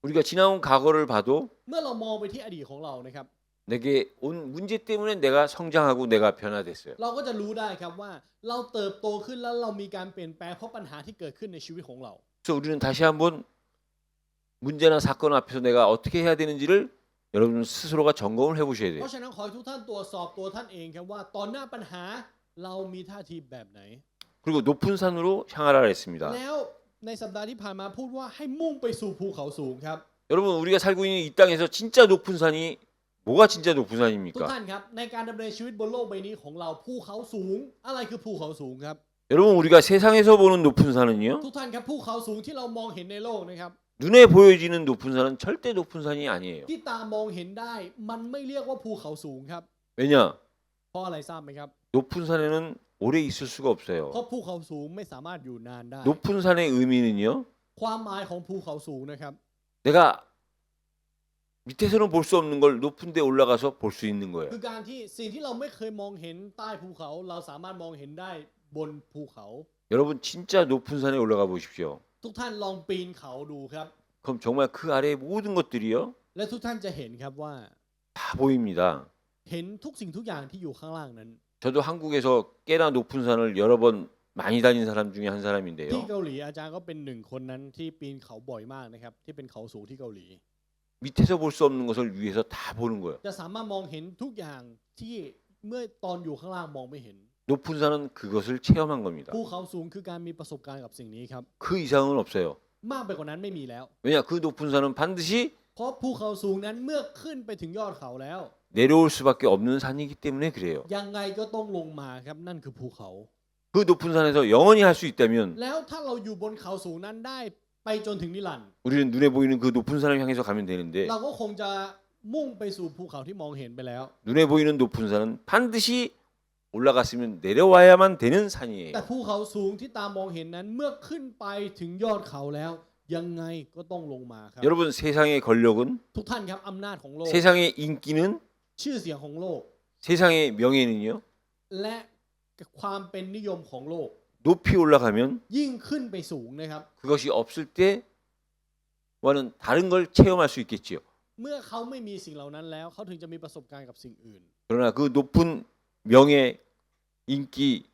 우리가 지나온 과거를 봐도 เมื่อเรามองไปที่อดีตของเรานะครับ 내게 온 문제 때문에 내가 성장하고 내가 변화됐어요. เราก็จะรู้ได้ครับว่าเราเติบโตขึ้นแล้วเรามีการเปลี่ยนแปลงเพราะปัญหาที่เกิดขึ้นในชีวิตของเรา 그래서 우리는 다시 한번 문제나 사건 앞에서 내가 어떻게 해야 되는지를 여러분 스스로가 점검을 해보셔야 เพ 돼요. ราะฉะนั้นขอให้ทุกท่านตรวจสอบตัวท่านเองครับว่าตอนหน้าปัญหาเรามีท่าทีแบบไหน 그리고 높은 산으로 향하라 했습니다. แล้วในสัปดาห์ที่ผ่านมาพูดว่าให้มุ่งไปสู่ภูเขาสูงครับ 여러분 우리가 살고 있는 이 땅에서 진짜 높은 산이 뭐가 진짜 높은 ทุก 산입니까? ท่านครับในการดำเนินชีวิตบนโลกใบนี้ของเราภูเขาสูง อะไรคือภูเขาสูงครับ 여러분 우리가 세상에서 보는 높은 산은요 ทุกท่านครับภูเขาสูงที่เรามองเห็นในโลกนะครับ 눈에 보여지는 높은 산은 절대 높은 산이 아니에요. ที่ตามองเห็นได้มันไม่เรียกว่าภูเขาสูงครับ 왜냐? เพราะอะไรทราบไหมครับ 높은 산에는 오래 있을 수가 เพราะ 없어요. ภูเขาสูงไม่สามารถอยู่นานได้ 높은 산의 의미는요 ความหมายของภูเขาสูงนะครับ 내가 밑에서는 볼 수 없는 걸 높은 데 올라가서 볼 수 있는 거예요. คือการที่สิ่งที่เราไม่เคยมองเห็นใต้ภูเขาเราสามารถมองเห็นได้บนภูเขา 여러분 진짜 높은 산에 올라가 보십시오. ทุกท่านลองปีนเขาดูครับ 그럼 정말 그 아래의 모든 것들이요 และทุกท่านจะเห็นครับว่า 다 보입니다. เห็นทุกสิ่งทุกอย่างที่อยู่ข้างล่างนั้น 저도 한국에서 꽤나 높은 산을 여러 번 많이 다닌 사람 중에 한 ที่ 사람인데요. เกาหลีอาจารย์ก็เป็นหนึ่งคนนั้นที่ปีนเขาบ่อยมากนะครับที่เป็นเขาสูงที่เกาหลี 밑에서 볼 수 없는 것을 위에서 다 보는 거예요. จะสามารถมองเห็นทุกอย่างที่เมื่อตอนอยู่ข้างล่างมองไม่เห็น 높은 산은 그것을 체험한 겁니다. ภูเขาสูงคือการมีประสบการณ์กับสิ่งนี้ครับ 그 이상은 없어요. มากไปกว่านั้นไม่มีแล้ว 왜냐 그 높은 산은 반드시 เพราะภูเขาสูงนั้นเมื่อขึ้นไปถึงยอดเขาแล้ว 내려올 수밖에 없는 산이기 때문에 그래요. ยังไงก็ต้องลงมาครับนั่นคือภูเขา 그 높은 산에서 영원히 할 수 있다면 แล้วถ้าเราอยู่บนเขาสูงนั้นได้ไปจนถึงนิรันดร์ 우리는 눈에 보이는 그 높은 산을 향해서 가면 되는데 เราก็คงจะมุ่งไปสู่ภูเขาที่มองเห็นไปแล้ว 눈에 보이는 높은 산은 반드시 올라갔으면 내려와야만 되는 산이에요. แต่ภูเขาสูงที่ตามองเห็นนั้นเมื่อขึ้นไปถึงยอดเขาแล้วยังไงก็ต้องลงมาครับ 여러분 세상의 권력은 ทุกท่านครับอำนาจของโลก 세상의 인기는 ชื่อเสียงของโลก 세상의 명예는요 และความเป็นนิยมของโลก 높이 올라가면 ยิ่งขึ้นไปสูงนะครับ 그것이 없을 때와는 다른 걸 체험할 수 있겠지요. เมื่อเขาไม่มีสิ่งเหล่านั้นแล้วเขาถึงจะมีประสบการณ์กับสิ่งอื่น 그러나 그 높은 명예, 인기,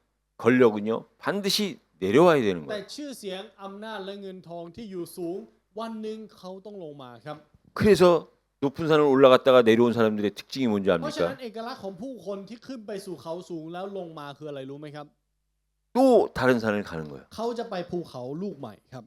권력은요 반드시 내려와야 되는 แต่ 거예요. ชื่อเสียงอำนาจและเงินทองที่อยู่สูงวันหนึ่งเขาต้องลงมาครับ 그래서 높은 산을 올라갔다가 내려온 사람들의 특징이 뭔지 เพราะฉะนั้น 압니까? เอกลักษณ์ของผู้คนที่ขึ้นไปสู่เขาสูงแล้วลงมาคืออะไรรู้ไหมครับ 또 다른 산을 가는 거예요. เขาจะไปภูเขาลูกใหม่ครับ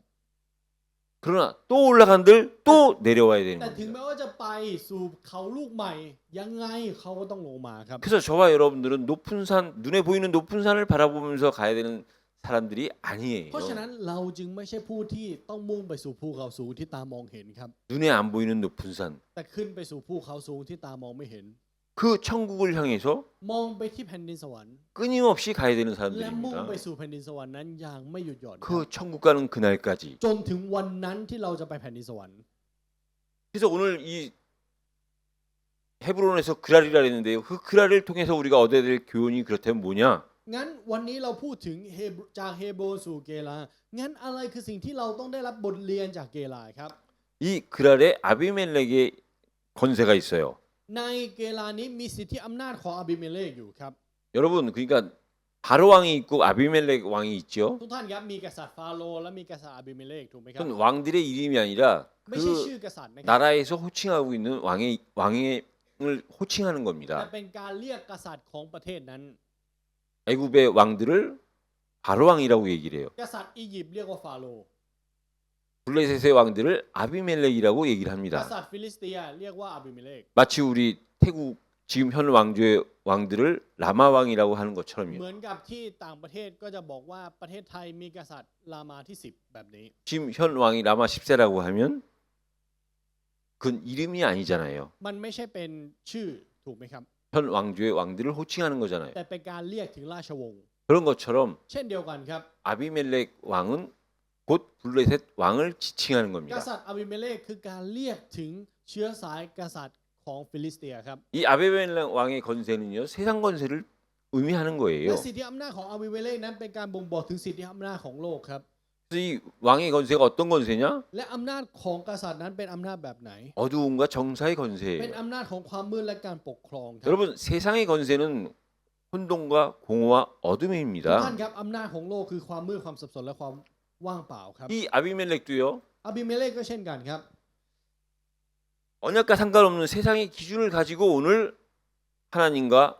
그러나 또 올라간들 또 내려와야 되는 แต่ถึง 겁니다. แม้ว่าจะไปสู่เขาลูกใหม่ยังไงเขาก็ต้องลงมาครับ 그래서 저와 여러분들은 높은 산, 눈에 보이는 높은 산을 바라보면서 가야 되는 사람들이 아니에요. เพราะฉะนั้นเราจึงไม่ใช่ผู้ที่ต้องมุ่งไปสู่ภูเขาสูงที่ตามองเห็นครับ 눈에 안 보이는 높은 산, แต่ขึ้นไปสู่ภูเขาสูงที่ตามองไม่เห็น 그 천국을 향해서 มองไปที่แผ่นดินสวรรค์ 끊임없이 가야 되는 และมุ่ง 사람들입니다. ไปสู่แผ่นดินสวรรค์นั้นอย่างไม่หยุดหย่อนครับ 그 천국 가는 그날까지. จนถึงวันนั้นที่เราจะไปแผ่นดินสวรรค์ 그래서 오늘 이 헤브론에서 그랄이라 했는데요. 그 그랄을 통해서 우리가 얻어야 될 교훈이 그렇다면 뭐냐? งั้นวันนี้เราพูดถึงจากเฮโบรสู่เกลางั้นอะไรคือสิ่งที่เราต้องได้รับบทเรียนจากเกลาครับ 이 그랄에 아비멜렉의 권세가 있어요. ในเกลานี้มีสิทธิอำนาจของอาบิเมเลกอยู่ครับ 여러분 그러니까 바로 왕이 있고 아비멜렉 왕이 있죠. ทุกท่านครับมีกษัตริย์ฟาโรห์และมีกษัตริย์อาบิเมเลกถูกไหมครับ 그건 왕들의 이름이 아니라 ไม่ใช่ชื่อ 그 กษัตริย์นะครับ 나라에서 호칭하고 있는 왕을 호칭하는 แต่ 겁니다. เป็นการเรียกกษัตริย์ของประเทศนั้น 애굽의 왕들을 바로 왕이라고 얘기를 해요. กษัตริย์อียิปต์เรียกว่าฟาโรห์ 블레셋의 왕들을 아비멜렉이라고 얘기를 ก 합니다. ษัตริย์ฟิลิสเตียเรียกว่าอาบิเมเลก 마치 우리 태국 지금 현 왕조의 왕들을 라마 왕이라고 하는 เห 것처럼요. มือนกับที่ต่างประเทศก็จะบอกว่าประเทศไทยมีกษัตริย์รามาที่10แบบนี้ 지금 현 왕이 라마 10세라고 하면 그건 이름이 아니잖아요. มันไม่ใช่เป็นชื่อถูกไหมครับ 현 왕조의 왕들을 호칭하는 거잖아요. แต่เป็นการเรียกถึงราชวงศ์ 그런 것처럼 เช่นเดียวกันครับ 아비멜렉 왕은 곧 블레셋 왕을 지칭하는 ก 겁니다. ษัตริย์อาบิเมเลกคือการเรียกถึงเชื้อสายกษัตริย์ของฟิลิสเตียครับ 이 아비멜렉 왕의 건세는요 세상 건세를 의미하는 และ 거예요. สิทธิอำนาจของอาบิเมเลกนั้นเป็นการบ่งบอกถึงสิทธิอำนาจของโลกครับ 그래서 이 왕의 건세가 어떤 건세냐? และอำนาจของกษัตริย์นั้นเป็นอำนาจแบบไหน 어두움과 정사의 เป็น 건세예요. อำนาจของความมืดและการปกครองครับ 여러분 세상의 건세는 혼돈과 공허와 ทุกท่าน 어둠입니다. ครับอำนาจของโลกคือความมืดความสับสนและความว่างเปล่าครับ 이 아비멜렉도요 อาบิเมเลกก็เช่นกันครับ 언약과 상관없는 세상의 기준을 가지고 오늘 하나님과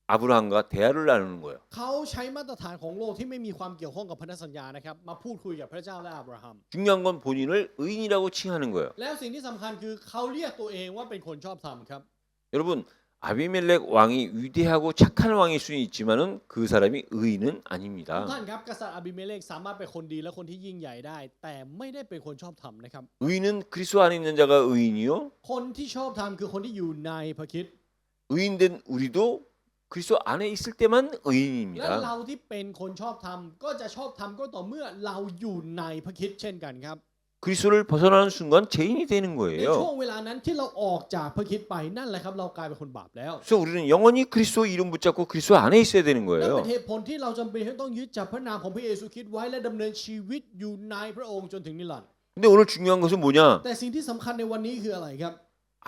아브라함과 대화를 나누는 거예요. เขาใช้มาตรฐานของโลกที่ไม่มีความเกี่ยวข้องกับพันธสัญญานะครับมาพูดคุยกับพระเจ้าและอับราฮัม 중요한 건 본인을 의인이라고 칭하는 거예요. แล้วสิ่งที่สำคัญคือเขาเรียกตัวเองว่าเป็นคนชอบธรรมครับ 여러분 아비멜렉 왕이 위대하고 착한 왕일 수는 있지만은 그 사람이 의인은 ทุก 아닙니다. ท่านครับกษัตริย์อาบิเมเลกสามารถเป็นคนดีและคนที่ยิ่งใหญ่ได้ แต่ไม่ได้เป็นคนชอบธรรมนะครับ 의인은 그리스도 안에 있는 자가 의인이요. คนที่ชอบธรรมคือคนที่อยู่ในพระคริสต์ 의인된 우리도 그리스도 안에 있을 때만 และ 의인입니다. เราที่เป็นคนชอบธรรมก็จะชอบธรรมก็ต่อเมื่อเราอยู่ในพระคริสต์เช่นกันครับ 그리스도를 벗어나는 순간 죄인이 되는 ใน 거예요. ช่วงเวลานั้นที่เราออกจากพระคริสต์ไปนั่นแหละครับเรากลายเป็นคนบาปแล้ว 그래서 우리는 영원히 그리스도 이름 붙잡고 그리스도 안에 있어야 되는 นั่นเป็ 거예요. นเหตุผลที่เราจำเป็นที่ต้องยึดจับพระนามของพระเยซูคริสต์ไว้และดำเนินชีวิตอยู่ในพระองค์จนถึงนิรันดร์ 근데 오늘 중요한 것은 뭐냐? แต่สิ่งที่สำคัญในวันนี้คืออะไรครับ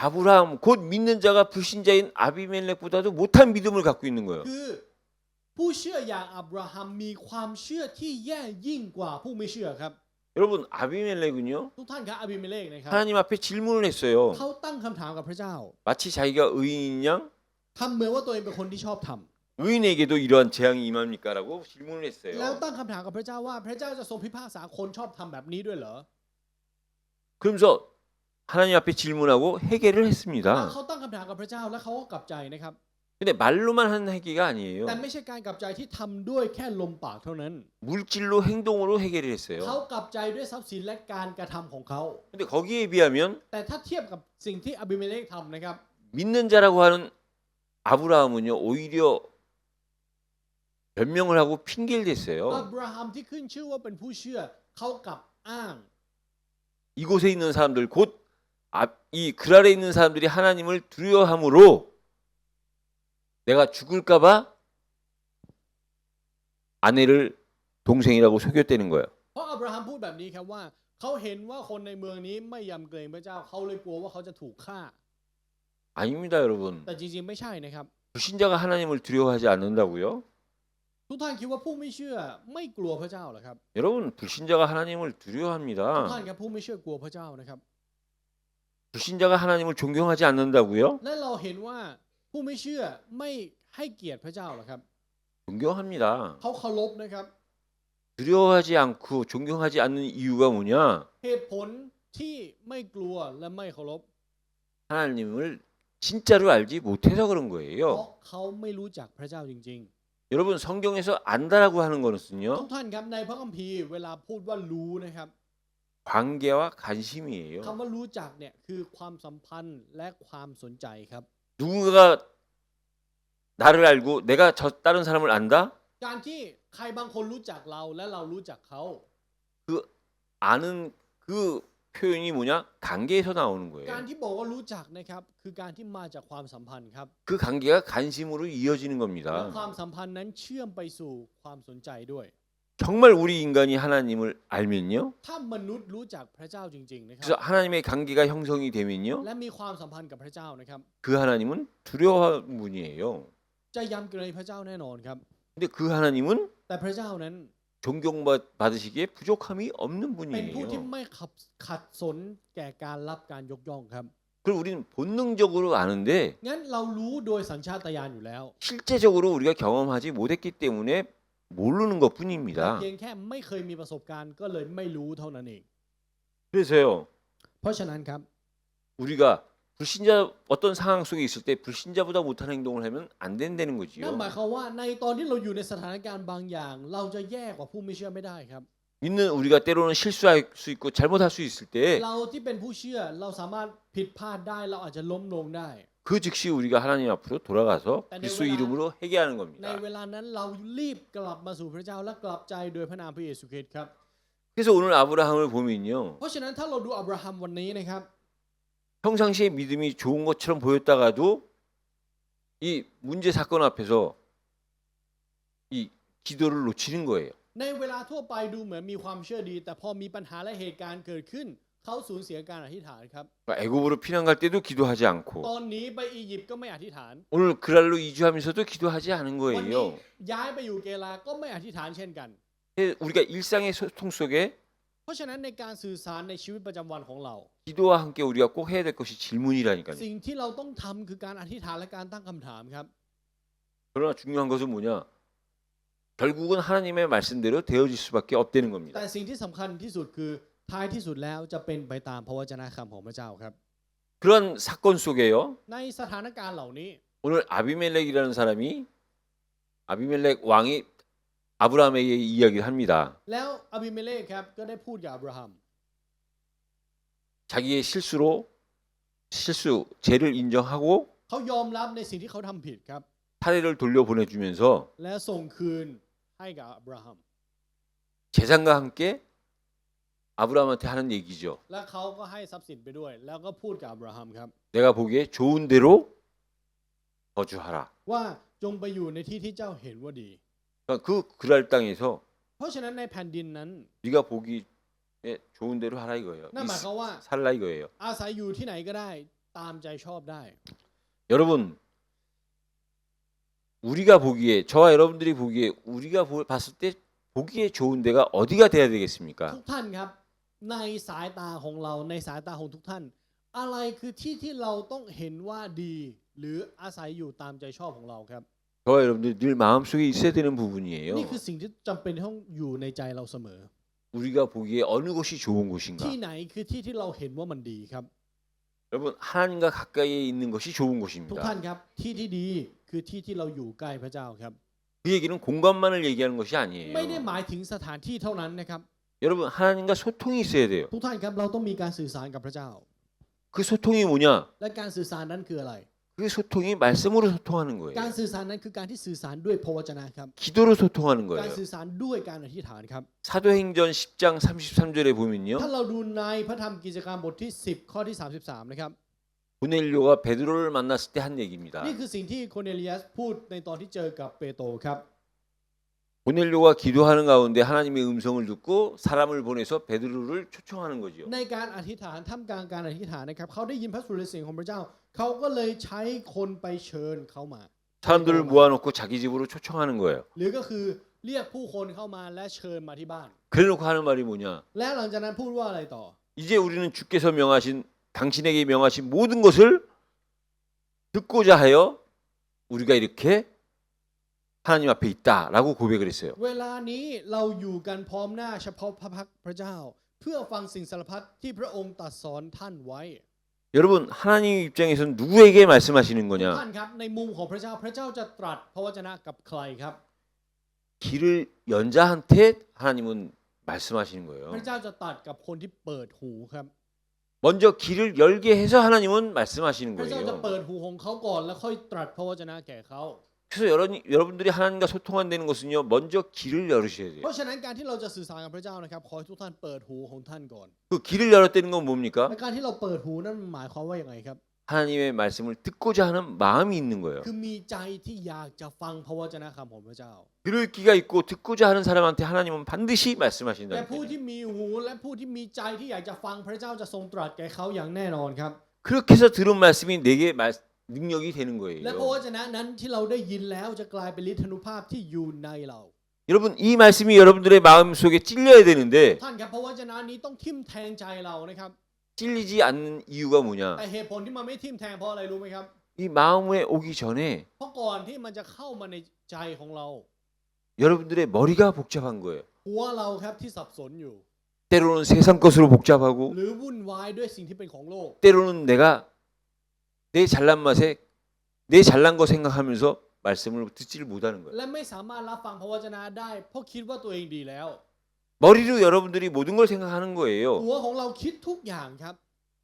아브라함 곧 믿는 자가 불신자인 아비멜렉보다도 못한 믿음을 갖고 있는 거예요. คือผู้เชื่ออย่างอับราฮัมมีความเชื่อที่แย่ยิ่งกว่าผู้ไม่เชื่อครับ 여러분 아비멜렉은요 ทุกท่านครับอาบิเมเลกนะครับ 하나님 앞에 질문을 했어요. เขาตั้งคำถามกับพระเจ้า 마치 자기가 의인인 양 ทำเหมือนว่าตัวเองเป็นคนที่ชอบทำ 의인에게도 이러한 재앙이 임합니까라고 질문을 แล้ว 했어요. ตั้งคำถามกับพระเจ้าว่าพระเจ้าจะทรงพิพากษาคนชอบทำแบบนี้ด้วยเหรอ 그러면서 하나님 앞에 질문하고 해결을 แล้ว 했습니다. เขาตั้งคำถามกับพระเจ้าแล้วเขาก็กลับใจนะครับ 근데 말로만 하는 회개가 아니에요. แต่ไม่ใช่การกลับใจที่ทำด้วยแค่ลมปากเท่านั้น 물질로 행동으로 해결을 เขา 했어요. กลับใจด้วยทรัพย์สินและการกระทำของเขา 근데 거기에 비하면 แต่ถ้าเทียบกับสิ่งที่อบิเมเลกทำนะครับ 믿는 자라고 하는 아브라함은요 오히려 변명을 하고 핑계를 อั 댔어요. บราฮัมที่ขึ้นชื่อว่าเป็นผู้เชื่อเขากลับอ้าง 이곳에 있는 사람들 곧 이 그랄에 있는 사람들이 하나님을 두려워함으로 내가 죽을까봐 아내를 동생이라고 속였다는 거예요. เพราะอับราฮัมพูดแบบนี้ครับว่าเขาเห็นว่าคนในเมืองนี้ไม่ยำเกรงพระเจ้าเขาเลยกลัวว่าเขาจะถูกฆ่า 아닙니다, 여러분. แต่จริงๆไม่ใช่นะครับ 불신자가 하나님을 두려워하지 않는다고요? ทุกท่านคิดว่าผู้ไม่เชื่อไม่กลัวพระเจ้าเหรอครับ 여러분, 불신자가 하나님을 ทุก 두려워합니다. ท่านครับผู้ไม่เชื่อกลัวพระเจ้านะครับ 불신자가 하나님을 존경하지 않는다고요? และเราเห็นว่าผู้ไม่เชื่อไม่ให้เกียรติพระเจ้าเหรอครับ 존경합니다. เขาเคารพนะครับ 두려워하지 않고 존경하지 않는 이유가 뭐냐? เหตุผลที่ไม่กลัวและไม่เคารพ 하나님을 진짜로 알지 못해서 그런 เพราะ 거예요. เขาไม่รู้จักพระเจ้าจริง 여러분 성경에서 안다라고 하는 ๆ ทุ 것은요 กท่านครับในพระคัมภีร์เวลาพูดว่ารู้นะครับ 관계와 관심이에요. คำว่ารู้จักเนี่ยคือความสัมพันธ์และความสนใจครับ 누군가가 나를 알고 내가 저 다른 사람을 안다? การที่ใครบางคนรู้จักเราและเรารู้จักเขา 그 아는 그 표현이 뭐냐? 관계에서 나오는 การ 거예요. ที่บอกว่ารู้จักนะครับคือการที่มาจากความสัมพันธ์ครับ 그 관계가 관심으로 이어지는 และ 겁니다. ความสัมพันธ์นั้นเชื่อมไปสู่ความสนใจด้วย 정말 우리 인간이 하나님을 알면요. ถ้ามนุษย์รู้จักพระเจ้าจริงๆนะครั 그래서 บ 하나님의 관계가 형성이 되면요. และมีความสัมพันธ์กับพระเจ้านะครับ 그 하나님은 두려워하는 분이에요. จะยำเกรงพระเจ้าแน่นอนครับ 근데 그 하나님은 แต่พระเจ้านั้น 존경받으시기에 부족함이 없는 เป็นผู้ที่ 분이에요. ไม่ขัดสนแก่การรับการยกย่องครับ 그걸 우리는 본능적으로 아는데 งั้นเรารู้โดยสัญชาตญาณอยู่แล้ว 실제적으로 우리가 경험하지 못했기 때문에 모르는 แต่ 것뿐입니다. เพียงแค่ไม่เคยมีประสบการณ์ก็เลยไม่รู้เท่านั้นเอง 그래서요. เพราะฉะนั้นครับ 우리가 불신자 어떤 상황 속에 있을 때 불신자보다 못하는 행동을 하면 안 된다는 นั่น 거지요. หมายความว่าในตอนที่เราอยู่ในสถานการณ์บางอย่าง เราจะแย่กว่าผู้ไม่เชื่อไม่ได้ครับ 믿는 우리가 때로는 실수할 수 있고 잘못할 수 있을 때 เราที่เป็นผู้เชื่อเราสามารถผิดพลาดได้เราอาจจะล้มลงได้ 그 즉시 우리가 하나님 앞으로 돌아가서 그리스도 이름으로 회개하는 ใน 겁니다. เวลานั้นเรารีบกลับมาสู่พระเจ้าและกลับใจโดยพระนามพระเยซูคริสต์ครับ 그래서 오늘 아브라함을 보면요. เพราะฉะนั้นถ้าเราดูอับราฮัมวันนี้นะครับ 평상시에 믿음이 좋은 것처럼 보였다가도 이 문제 사건 앞에서 이 기도를 놓치는 거예요. ในเวลาทั่วไปดูเหมือนมีความเชื่อดี แต่พอมีปัญหาและเหตุการณ์เกิดขึ้น เขาสูญเสียการอธิษฐานครับ 그러니까 애굽으로 피난 갈 때도 기도하지 ต 않고 อนนี้ไปอียิปต์ก็ไม่อธิษฐาน 오늘 그랄로 이주하면서도 기도하지 않은 วันนี้ 거예요. ย้ายไปอยู่เกลาก็ไม่อธิษฐานเช่นกัน 우리가 일상의 소통 속에 เพราะฉะนั้นในการสื่อสารในชีวิตประจำวันของเรา 기도와 함께 우리가 꼭 해야 될 것이 질문이라니까요. สิ่งที่เราต้องทำคือการอธิษฐานและการตั้งคำถามครับ 그러나 중요한 것은 뭐냐? 결국은 하나님의 말씀대로 되어질 수밖에 없다는 แต่ 겁니다. สิ่งที่สำคัญที่สุดคือท้ายที่สุดแล้วจะเป็นไปตามพระวจนะคำของพระเจ้าครับ 그런 사건 속에요. ในสถานการณ์เหล่านี้ 오늘 아비멜렉이라는 사람이 아비멜렉 왕이 아브라함에게 이야기를 합니다. แล้วอบิเมเลกครับก็ได้พูดกับอับราฮัม 자기의 실수 죄를 인정하고 เขายอมรับในสิ่งที่เขาทำผิดครับ 사례를 돌려보내주면서 และส่งคืนให้กับอับราฮัม 재산과 함께 아브라함한테 하는 얘기죠. และเขาก็ให้ทรัพย์สินไปด้วย แล้วก็พูดกับอับราฮัมครับ 내가 보기에 좋은 대로 거주하라. ว่าจงไปอยู่ในที่ที่เจ้าเห็นว่าดี 그러니까 그 그랄 땅에서 เพราะฉะนั้นในแผ่นดินนั้น 네가 보기에 좋은 대로 하라 이거예요. นั่นหมายความว่า 살라 이거예요. อาศัยอยู่ที่ไหนก็ได้ตามใจชอบได้ 여러분 우리가 보기에 저와 여러분들이 보기에 우리가 봤을 때 보기에 좋은 데가 어디가 돼야 ทุ 되겠습니까? กท่านครับในสายตาของเราในสายตาของทุกท่าน อะไรคือที่ที่เราต้องเห็นว่าดี หรืออาศัยอยู่ตามใจชอบของเราครับ 저와 여러분들 늘 마음속에 있어야 되는 부분이에요. นี่คือสิ่งที่จำเป็นที่ต้องอยู่ในใจเราเสมอ 우리가 보기에 어느 곳이 좋은 곳인가? ที่ไหนคือที่ที่เราเห็นว่ามันดีครับ 여러분 하나님과 가까이에 있는 것이 좋은 ทุก 곳입니다. ท่านครับที่ที่ดี คือที่ที่เราอยู่ใกล้พระเจ้าครับ 그 얘기는 공간만을 얘기하는 것이 ไม่ได้ 아니에요. หมายถึงสถานที่เท่านั้นนะครับ 여러분 하나님과 소통이 있어야 돼요. ทุกท่านครับเราต้องมีการสื่อสารกับพระเจ้า 그 소통이 뭐냐? และการสื่อสารนั้นคืออะไร 그 소통이 말씀으로 소통하는 การ 거예요. สื่อสารนั้นคือการที่สื่อสารด้วยพระวจนะครับ 기도로 소통하는 การ 거예요. สื่อสารด้วยการอธิษฐานครับ 사도행전 10장 33절에 보면요. ถ้าเราดูในพระธรรมกิจการบทที่ 10 ข้อที่ 33 นะครับ 고넬료가 베드로를 만났을 때 한 얘기입니다. นี่คือสิ่งที่โคเนเลียสพูดในตอนที่เจอกับเปโตรครับ 고넬료가 기도하는 가운데 하나님의 음성을 듣고 사람을 보내서 베드로를 초청하는 거죠. ในการอธิษฐานท่ามกลางการอธิษฐานนะครับเขาได้ยินพระสุรเสียงของพระเจ้าเขาก็เลยใช้คนไปเชิญเขามา 사람들을 모아놓고 자기 집으로 초청하는 거예요. หรือก็คือเรียกผู้คนเข้ามาและเชิญมาที่บ้าน 그래놓고 하는 말이 뭐냐? และหลังจากนั้นพูดว่าอะไรต่อ 이제 우리는 주께서 명하신 당신에게 명하신 모든 것을 듣고자 하여 우리가 이렇게 하나님 앞에 있다라고 고백을 했어요. เวลานี้เราอยู่กันพร้อมหน้าเฉพาะพระพักตร์พระเจ้า เพื่อฟังสิ่งสารพัดที่พระองค์ตรัสสอนท่านไว้ 여러분 하나님 입장에서는 누구에게 말씀하시는 ทุก 거냐? ท่านครับในมุมของพระเจ้าพระเจ้าจะตรัสพระวจนะกับใครครับ 길을 연 자한테 하나님은 말씀하시는 พ 거예요. ระเจ้าจะตรัสกับคนที่เปิดหูครับ 먼저 길을 열게 해서 하나님은 말씀하시는 พระเจ้าจะ 거예요. เปิดหูของเขาก่อนแล้วค่อยตรัสพระวจนะแก่เขา 그래서 여러분들이 하나님과 소통한다는 것은요. 먼저 길을 열으셔야 돼요. เพราะฉะนั้นการที่เราจะสื่อสารกับพระเจ้านะครับขอให้ทุกท่านเปิดหูของท่านก่อน 그 길을 열었다는 건 뭡니까? และการที่เราเปิดหูนั้นหมายความว่าอย่างไรครับ 하나님의 말씀을 듣고자 하는 마음이 있는 거예요. คือมีใจที่อยากจะฟังพระวจนะคำของพระเจ้า 들을 기가 있고 듣고자 하는 사람한테 하나님은 반드시 แต่ 말씀하신다는 ผู้ 거예요. ที่มีหูและผู้ที่มีใจที่อยากจะฟังพระเจ้าจะทรงตรัสแก่เขาอย่างแน่นอนครับ 그렇게 해서 들은 말씀이 내게 능력이 되는 และพระว 거예요. จนะนั้นที่เราได้ยินแล้วจะกลายเป็นฤทธานุภาพที่อยู่ในเรา 여러분 이 말씀이 여러분들의 마음 속에 찔려야 되는데 ท่านครับพระวจนะนี้ต้องทิ่มแทงใจเรานะครับ 찔리지 않는 이유가 뭐냐? แต่เหตุผลที่มันไม่ทิ่มแทงเพราะอะไรรู้ไหมครับ 이 마음에 오기 전에 เพราะก่อนที่มันจะเข้ามาในใจของเรา 여러분들의 머리가 복잡한 거예요. หัวเราครับที่สับสนอยู่ 때로는 세상 것으로 복잡하고 หรือวุ่นวายด้วยสิ่งที่เป็นของโลก 때로는 내가 내 잘난 맛에 내 잘난 거 생각하면서 말씀을 듣지를 못하는 거예요. และไม่สามารถรับฟังพระวจนะได้เพราะคิดว่าตัวเองดีแล้ว 머리로 여러분들이 모든 걸 생각하는 거예요. หัวของเราคิดทุกอย่างครับ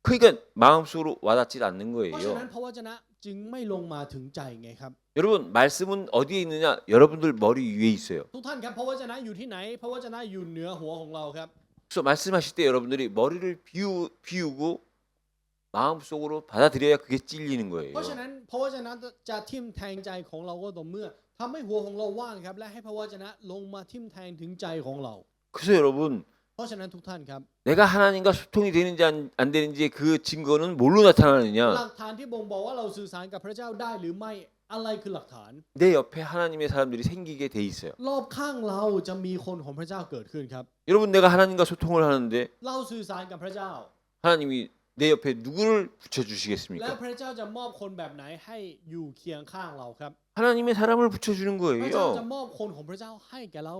그러니까 마음속으로 와닿지 않는 เพราะฉะนั้น 거예요. พระวจนะจึงไม่ลงมาถึงใจไงครับ 여러분 말씀은 어디에 있느냐? 여러분들 머리 위에 있어요. ทุกท่านครับพระวจนะอยู่ที่ไหนพระวจนะอยู่เหนือหัวของเราครับ 그래서 말씀하실 때 여러분들이 머리를 비우고 마음속으로 받아들여야 그게 찔리는 เพ 거예요. ราะฉะนั้นพระวจนะจะทิ่มแทงใจของเราก็ต่อเมื่อทำให้หัวของเราว่างครับและให้พระวจนะลงมาทิ่มแทงถึงใจของเรา 그래서 여러분 เพราะฉะนั้นทุกท่านครับ 내가 하나님과 소통이 되는지 안 되는지의 그 증거는 뭘로 나타나느냐? หลักฐานที่บ่งบอกว่าเราสื่อสารกับพระเจ้าได้หรือไม่อะไรคือหลักฐาน 내 옆에 하나님의 사람들이 생기게 돼 있어요. รอบข้างเราจะมีคนของพระเจ้าเกิดขึ้นครับ 여러분 내가 하나님과 소통을 하는데 เราสื่อสารกับพระเจ้า 하나님이 내 옆에 누구를 และ 붙여주시겠습니까? พระเจ้าจะมอบคนแบบไหนให้อยู่เคียงข้างเราครับ 하나님의 사람을 붙여주는 พระเจ้าจะ 거예요. มอบคนของพระเจ้าให้แก่เรา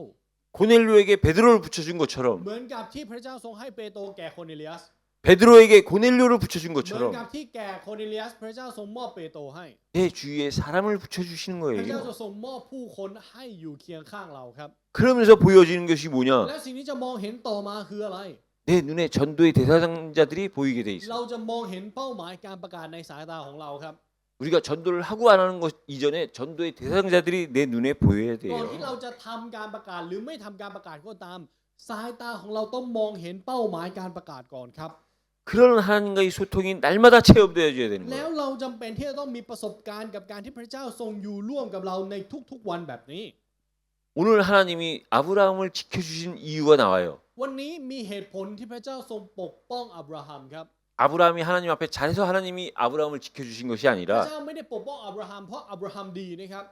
고넬료에게 베드로를 붙여준 것처럼 เหมือนกับที่พระเจ้าทรงให้เปโตรแก่โคเนเลียส 베드로에게 고넬료를 붙여준 เหมือน 것처럼 กับที่แก่โคเนเลียสพระเจ้าทรงมอบเปโตรให้ 내 주위에 사람을 붙여주시는 พระเจ้าจะ 거예요. ทรงมอบผู้คนให้อยู่เคียงข้างเราครับ 그러면서 보여지는 것이 และ 뭐냐? สิ่งที่จะมองเห็นต่อมาคืออะไร 내 눈에 전도의 대상자들이 보이게 돼 เรา 있어. จะมองเห็นเป้าหมายการประกาศในสายตาของเราครับ 우리가 전도를 하고 안 하는 것 이전에 전도의 대상자들이 내 눈에 보여야 ก่อนที่ 돼요. เราจะทำการประกาศหรือไม่ทำการประกาศก็ตาม สายตาของเราต้องมองเห็นเป้าหมายการประกาศก่อนครับ 그런 하나님과의 소통이 날마다 체험되어져야 되는 แล้ว 거예요. เราจำเป็นที่จะต้องมีประสบการณ์กับการที่พระเจ้าทรงอยู่ร่วมกับเราในทุกๆวันแบบนี้ 오늘 하나님이 아브라함을 지켜주신 이유가 나와요. วันนี้มีเหตุผลที่พระเจ้าทรงปกป้องอับราฮัมครับ 아브라함이 하나님 앞에 잘해서 하나님이 아브라함을 지켜주신 것이 พระ 아니라 เจ้าไม่ได้ปกป้องอับราฮัมเพราะอับราฮัมดีนะครับ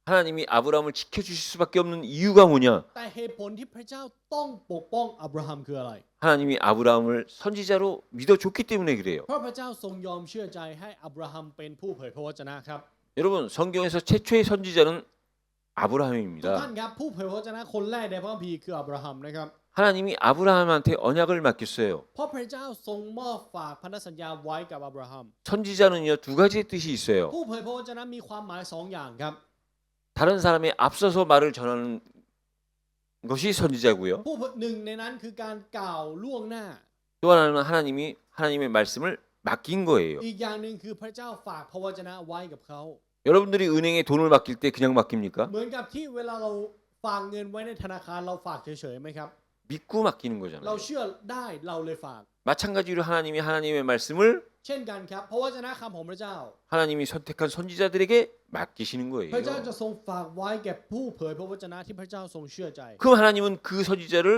하나님이 아브라함을 지켜주실 수밖에 없는 이유가 뭐냐? แต่เหตุผลที่พระเจ้าต้องปกป้องอับราฮัมคืออะไร 하나님이 아브라함을 선지자로 믿어줬기 때문에 그래요. เพราะพระเจ้าทรงยอมเชื่อใจให้อับราฮัมเป็นผู้เผยพระวจนะครับ 여러분 성경에서 최초의 선지자는 ทุก 아브라함입니다. ท่านครับผู้เผยพระวจนะคนแรกในพระคัมภีร์คืออับราฮัมนะครับ 하나님이 아브라함한테 언약을 맡겼어요. เพราะพระเจ้าทรงมอบฝากพันธสัญญาไว้กับอับราฮัม 선지자는요 두 가지의 뜻이 있어요. ผู้เผยพระวจนะมีความหมายสองอย่างครับ 다른 사람의 앞서서 말을 전하는 것이 선지자고요. ผู้หนึ่งในนั้นคือการกล่าวล่วงหน้า 또 하나는 하나님이 하나님의 말씀을 맡긴 거예요. อีกอย่างหนึ่งคือพระเจ้าฝากพระวจนะไว้กับเขา 여러분들이 은행에 돈을 맡길 때 그냥 맡깁니까? เหมือนกับที่เวลาเราฝากเงินไว้ในธนาคารเราฝากเฉยๆไหมครับ 믿고 맡기는 เรา 거잖아요. เชื่อได้เราเลยฝาก 마찬가지로 하나님이 하나님의 말씀을 เช่นกันครับพระวจนะคำของพระเจ้า 하나님이 선택한 선지자들에게 맡기시는 พระเจ้า 거예요. จะทรงฝากไว้แก่ผู้เผยพระวจนะที่พระเจ้าทรงเชื่อใจ 그럼 하나님은 그 선지자를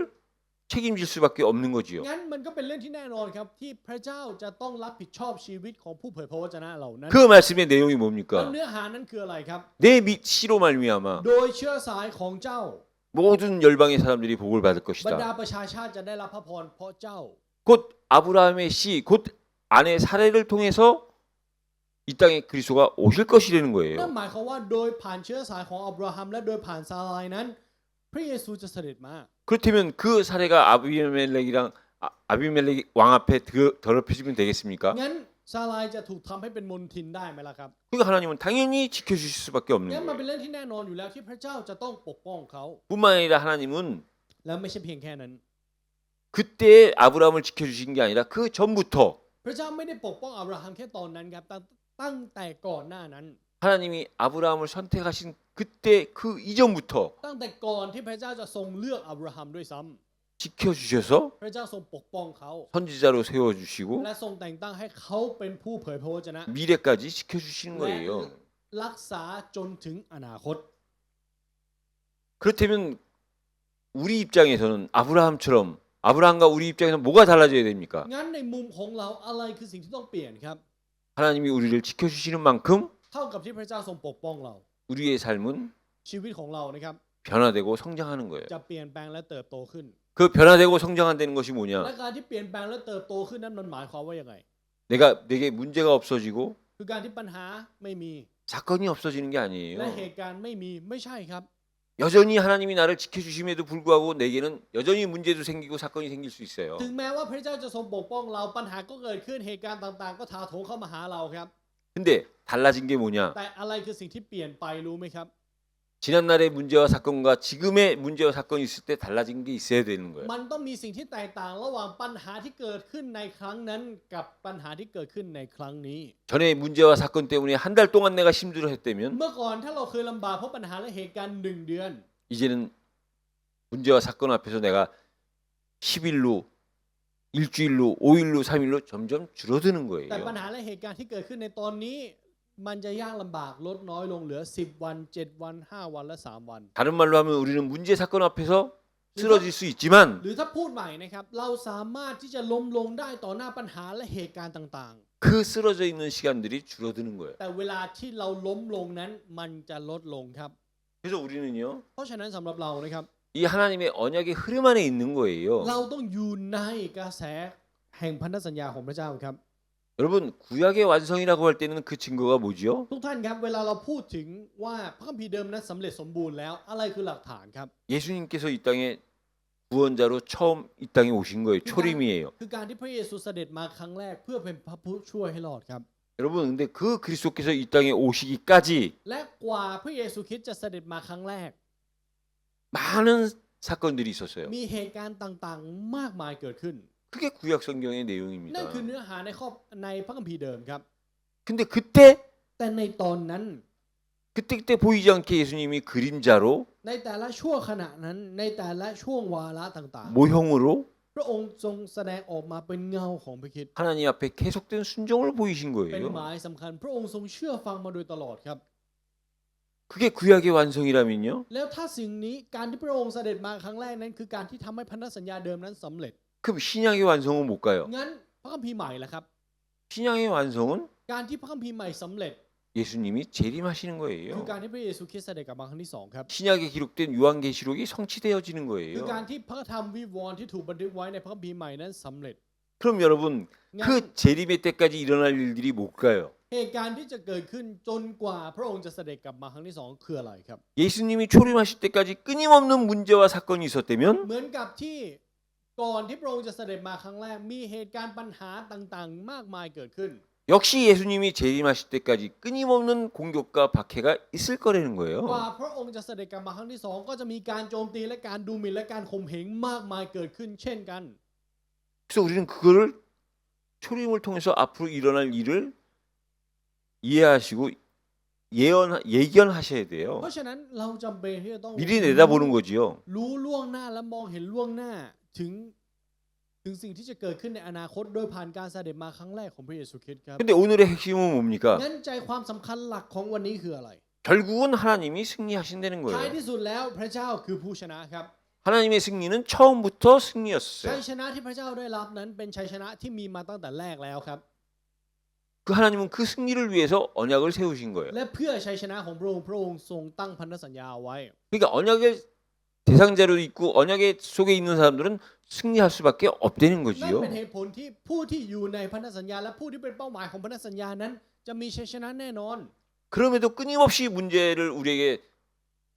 책임질 수밖에 없는 거지요. งั้นมันก็เป็นเรื่องที่แน่นอนครับที่พระเจ้าจะต้องรับผิดชอบชีวิตของผู้เผยพระวจนะเหล่านั้น 그 말씀의 내용이 แล้ว 뭡니까? เนื้อหานั้นคืออะไรครับ 내 씨로 말미암아 โดยเชื้อสายของเจ้า 모든 열방의 사람들이 복을 받을 บรรดา 것이다. ประชาชาติจะได้รับพระพรเพราะเจ้า 곧 아브라함의 씨, 곧 아내 사례를 통해서 이 땅에 그리스도가 오실 것이라는 นั่น 거예요. หมายความว่าโดยผ่านเชื้อสายของอับราฮัมและโดยผ่านซาไรนั้นพระเยซูจะเสด็จมา 그렇다면 그 사례가 아비멜렉 왕 앞에 더럽혀지면 되겠습니까? งั้นซาไรจะถูกทำให้เป็นมลทินได้ไหมล่ะครับ 그러니까 하나님은 당연히 지켜주실 수밖에 없는 งั้นมันเป็น 거예요. เรื่องที่แน่นอนอยู่แล้วที่พระเจ้าจะต้องปกป้องเขา 뿐만 아니라 하나님은 แล้วไม่ใช่เพียงแค่นั้น 그때 아브라함을 지켜주신 게 아니라 그 전부터 พระเจ้าไม่ได้ปกป้องอับราฮัมแค่ตอนนั้นครับตั้งแต่ก่อนหน้านั้น 하나님이 아브라함을 선택하신 그때 그 이전부터 ตั้งแต่ก่อนที่พระเจ้าจะทรงเลือกอับราฮัมด้วยซ้ำ 지켜주셔서 พระเจ้าทรงปกป้องเขา 선지자로 세워주시고 และทรงแต่งตั้งให้เขาเป็นผู้เผยพระวจนะ 미래까지 지켜주시는 거예요. รักษาจนถึงอนาคต 그렇다면 우리 입장에서는 아브라함과 우리 입장에서 뭐가 달라져야 됩니까? งั้นในมุมของเราอะไรคือสิ่งที่ต้องเปลี่ยนครับ 하나님이 우리를 지켜주시는 만큼 เท่ากับที่พระเจ้าทรงปกป้องเรา 우리의 삶은 ชีวิตของเรานะครับ 변화되고 성장하는 거예요. จะเปลี่ยนแปลงและเติบโตขึ้น 그 변화되고 성장한다는 것이 และ 뭐냐? การที่เปลี่ยนแปลงและเติบโตขึ้นนั้นมันหมายความว่ายังไง 내게 문제가 없어지고 คือการที่ปัญหาไม่มี 사건이 없어지는 게 และ 아니에요. เหตุการณ์ไม่มีไม่ใช่ครับ 여전히 하나님이 나를 지켜주심에도 불구하고 내게는 여전히 문제도 생기고 사건이 생길 수 있어요. ถึงแม้ว่าพระเจ้าจะทรงปกป้องเราปัญหาก็เกิดขึ้นเหตุการณ์ต่างๆ ก็ถาโถมเข้ามาหาเราครับ 근데 달라진 게 뭐냐? แต่อะไรคือสิ่งที่เปลี่ยนไปรู้ไหมครับ 지난날의 문제와 사건과 지금의 문제와 사건이 있을 때 달라진 게 있어야 되는 거예요. มันต้องมีสิ่งที่แตกต่างระหว่างปัญหาที่เกิดขึ้นในครั้งนั้นกับปัญหาที่เกิดขึ้นในครั้งนี้ 전에 문제와 사건 때문에 한 달 동안 내가 힘들어했다면 เมื่อก่อนถ้าเราเคยลำบากเพราะปัญหาและเหตุการณ์1 เดือน 이제는 문제와 사건 앞에서 내가 10일로, 일주일로, 5일로, 3일로 점점 줄어드는 แต่ปัญ 거예요. หาและเหตุการณ์ที่เกิดขึ้นในตอนนี้ มันจะยากลำบากลดน้อยลงเหลือ10 วัน 7 วัน 5 วันและ 3 วัน 다른 말로 하면 우리는 문제 사건 앞에서 쓰러질 수 있지만 หรือถ้าพูดใหม่นะครับเราสามารถที่จะล้มลงได้ต่อหน้าปัญหาและเหตุการณ์ต่าง 그 쓰러져 있는 시간들이 줄어드는 거예요. ๆ แต่เวลาที่เราล้มลงนั้นมันจะลดลงครับ 그래서 우리는요, เพราะฉะนั้นสำหรับเรานะครับ 이 하나님의 언약의 흐름 안에 있는 거예요. เราต้องอยู่ในกระแสแห่งพันธสัญญาของพระเจ้าครับ 여러분, 구약의 완성이라고 할 때는 그 증거가 뭐지요? ทุกท่านครับเวลาเราพูดถึงว่าพระคัมภีร์เดิมนั้นสำเร็จสมบูรณ์แล้วอะไรคือหลักฐานครับ 예수님께서 이 땅에 구원자로 처음 이 땅에 오신 거예요. 초림이에요. คือการที่พระเยซูเสด็จมาครั้งแรกเพื่อเป็นพระผู้ช่วยให้รอดครับ 여러분, 근데 그 그리스도께서 이 땅에 오시기까지 และกว่าพระเยซูคริสต์จะเสด็จมาครั้งแรก 많은 사건들이 있었어요. มีเหตุการณ์ต่างๆ มากมายเกิดขึ้น 그게 구약 성경의 นั่น 내용입니다. คือเนื้อหาในพระคัมภีร์เดิมครับ 근데 그때 แต่ในตอนนั้น 그때 보이지 않게 예수님이 그림자로 ในแต่ละช่วงขณะนั้นในแต่ละช่วงวาระต่าง 모형으로 ๆ พระองค์ทรงแสดงออกมาเป็นเงาของพระคริสต์ 하나님 앞에 계속된 순종을 보이신 เป็น 거예요. หมายสำคัญ พระองค์ทรงเชื่อฟังมาโดยตลอดครับ 그게 구약의 완성이라면요. แล้วถ้าสิ่งนี้การที่พระองค์เสด็จมาครั้งแรกนั้นคือการที่ทำให้พันธสัญญาเดิมนั้นสำเร็จ 그럼 신약의 완성은 뭘까요? งั้นพระคัมภีร์ใหม่ล่ะครับ 신약의 완성은 การที่พระคัมภีร์ใหม่สำเร็จ 예수님이 재림하시는 คือ 거예요. การที่พระเยซูคริสต์เสด็จกลับมาครั้งที่ 2ครับ 신약에 기록된 요한계시록이 성취되어지는 คือ 거예요. การที่พระธรรมวิวรณ์ที่ถูกบันทึกไว้ในพระคัมภีร์ใหม่นั้นสำเร็จ 그럼 여러분 งั้น 그 재림의 때까지 일어날 일들이 뭘까요? เหตุการณ์ที่จะเกิดขึ้นจนกว่าพระองค์จะเสด็จกลับมาครั้งที่ 2คืออะไรครับ 예수님이 초림하실 때까지 끊임없는 문제와 사건이 있었다면 เหมือนกับที่ ก่อนที่พระองค์จะเสด็จมาครั้งแรกมีเหตุการณ์ปัญหาต่างๆ มากมายเกิดขึ้น 역시 예수님이 재림하실 때까지 끊임없는 공격과 박해가 있을 거라는 กว่า 거예요. พระองค์จะเสด็จกลับมาครั้งที่สองก็จะมีการโจมตีและการดูหมิ่นและการข่มเหงมากมายเกิดขึ้นเช่นกัน 그래서 우리는 그거를 초림을 통해서 앞으로 일어날 일을 이해하시고 예견하셔야 돼요. เพราะฉะนั้นเราจำเป็นที่จะต้อง 미리 내다보는 거지요. รู้ล่วงหน้าและมองเห็นล่วงหน้าถึงสิ่งที่จะเกิดขึ้นในอนาคตโดยผ่านการเสด็จมาครั้งแรกของพระเยซูคริสต์ครับ 근데 오늘의 핵심은 뭡니까? งั้นใจความสำคัญหลักของวันนี้คืออะไร 결국은 하나님이 승리하신다는 ท้าย 거예요. ที่สุดแล้วพระเจ้าคือผู้ชนะครับ 하나님의 승리는 처음부터 ชัย 승리였어요. ชนะที่พระเจ้าได้รับนั้นเป็นชัยชนะที่มีมาตั้งแต่แรกแล้วครับ 그 하나님은 그 승리를 위해서 언약을 세우신 거예요. และเพื่อชัยชนะของพระองค์ทรงตั้งพันธสัญญาเอาไว้ 그러니까 언약의 대상자로 있고 언약의 속에 있는 사람들은 승리할 수밖에 없다는 นั่น 거지요. เป็นเหตุผลที่ผู้ที่อยู่ในพันธสัญญาและผู้ที่เป็นเป้าหมายของพันธสัญญานั้นจะมีชัยชนะแน่นอน 그럼에도 끊임없이 문제를 우리에게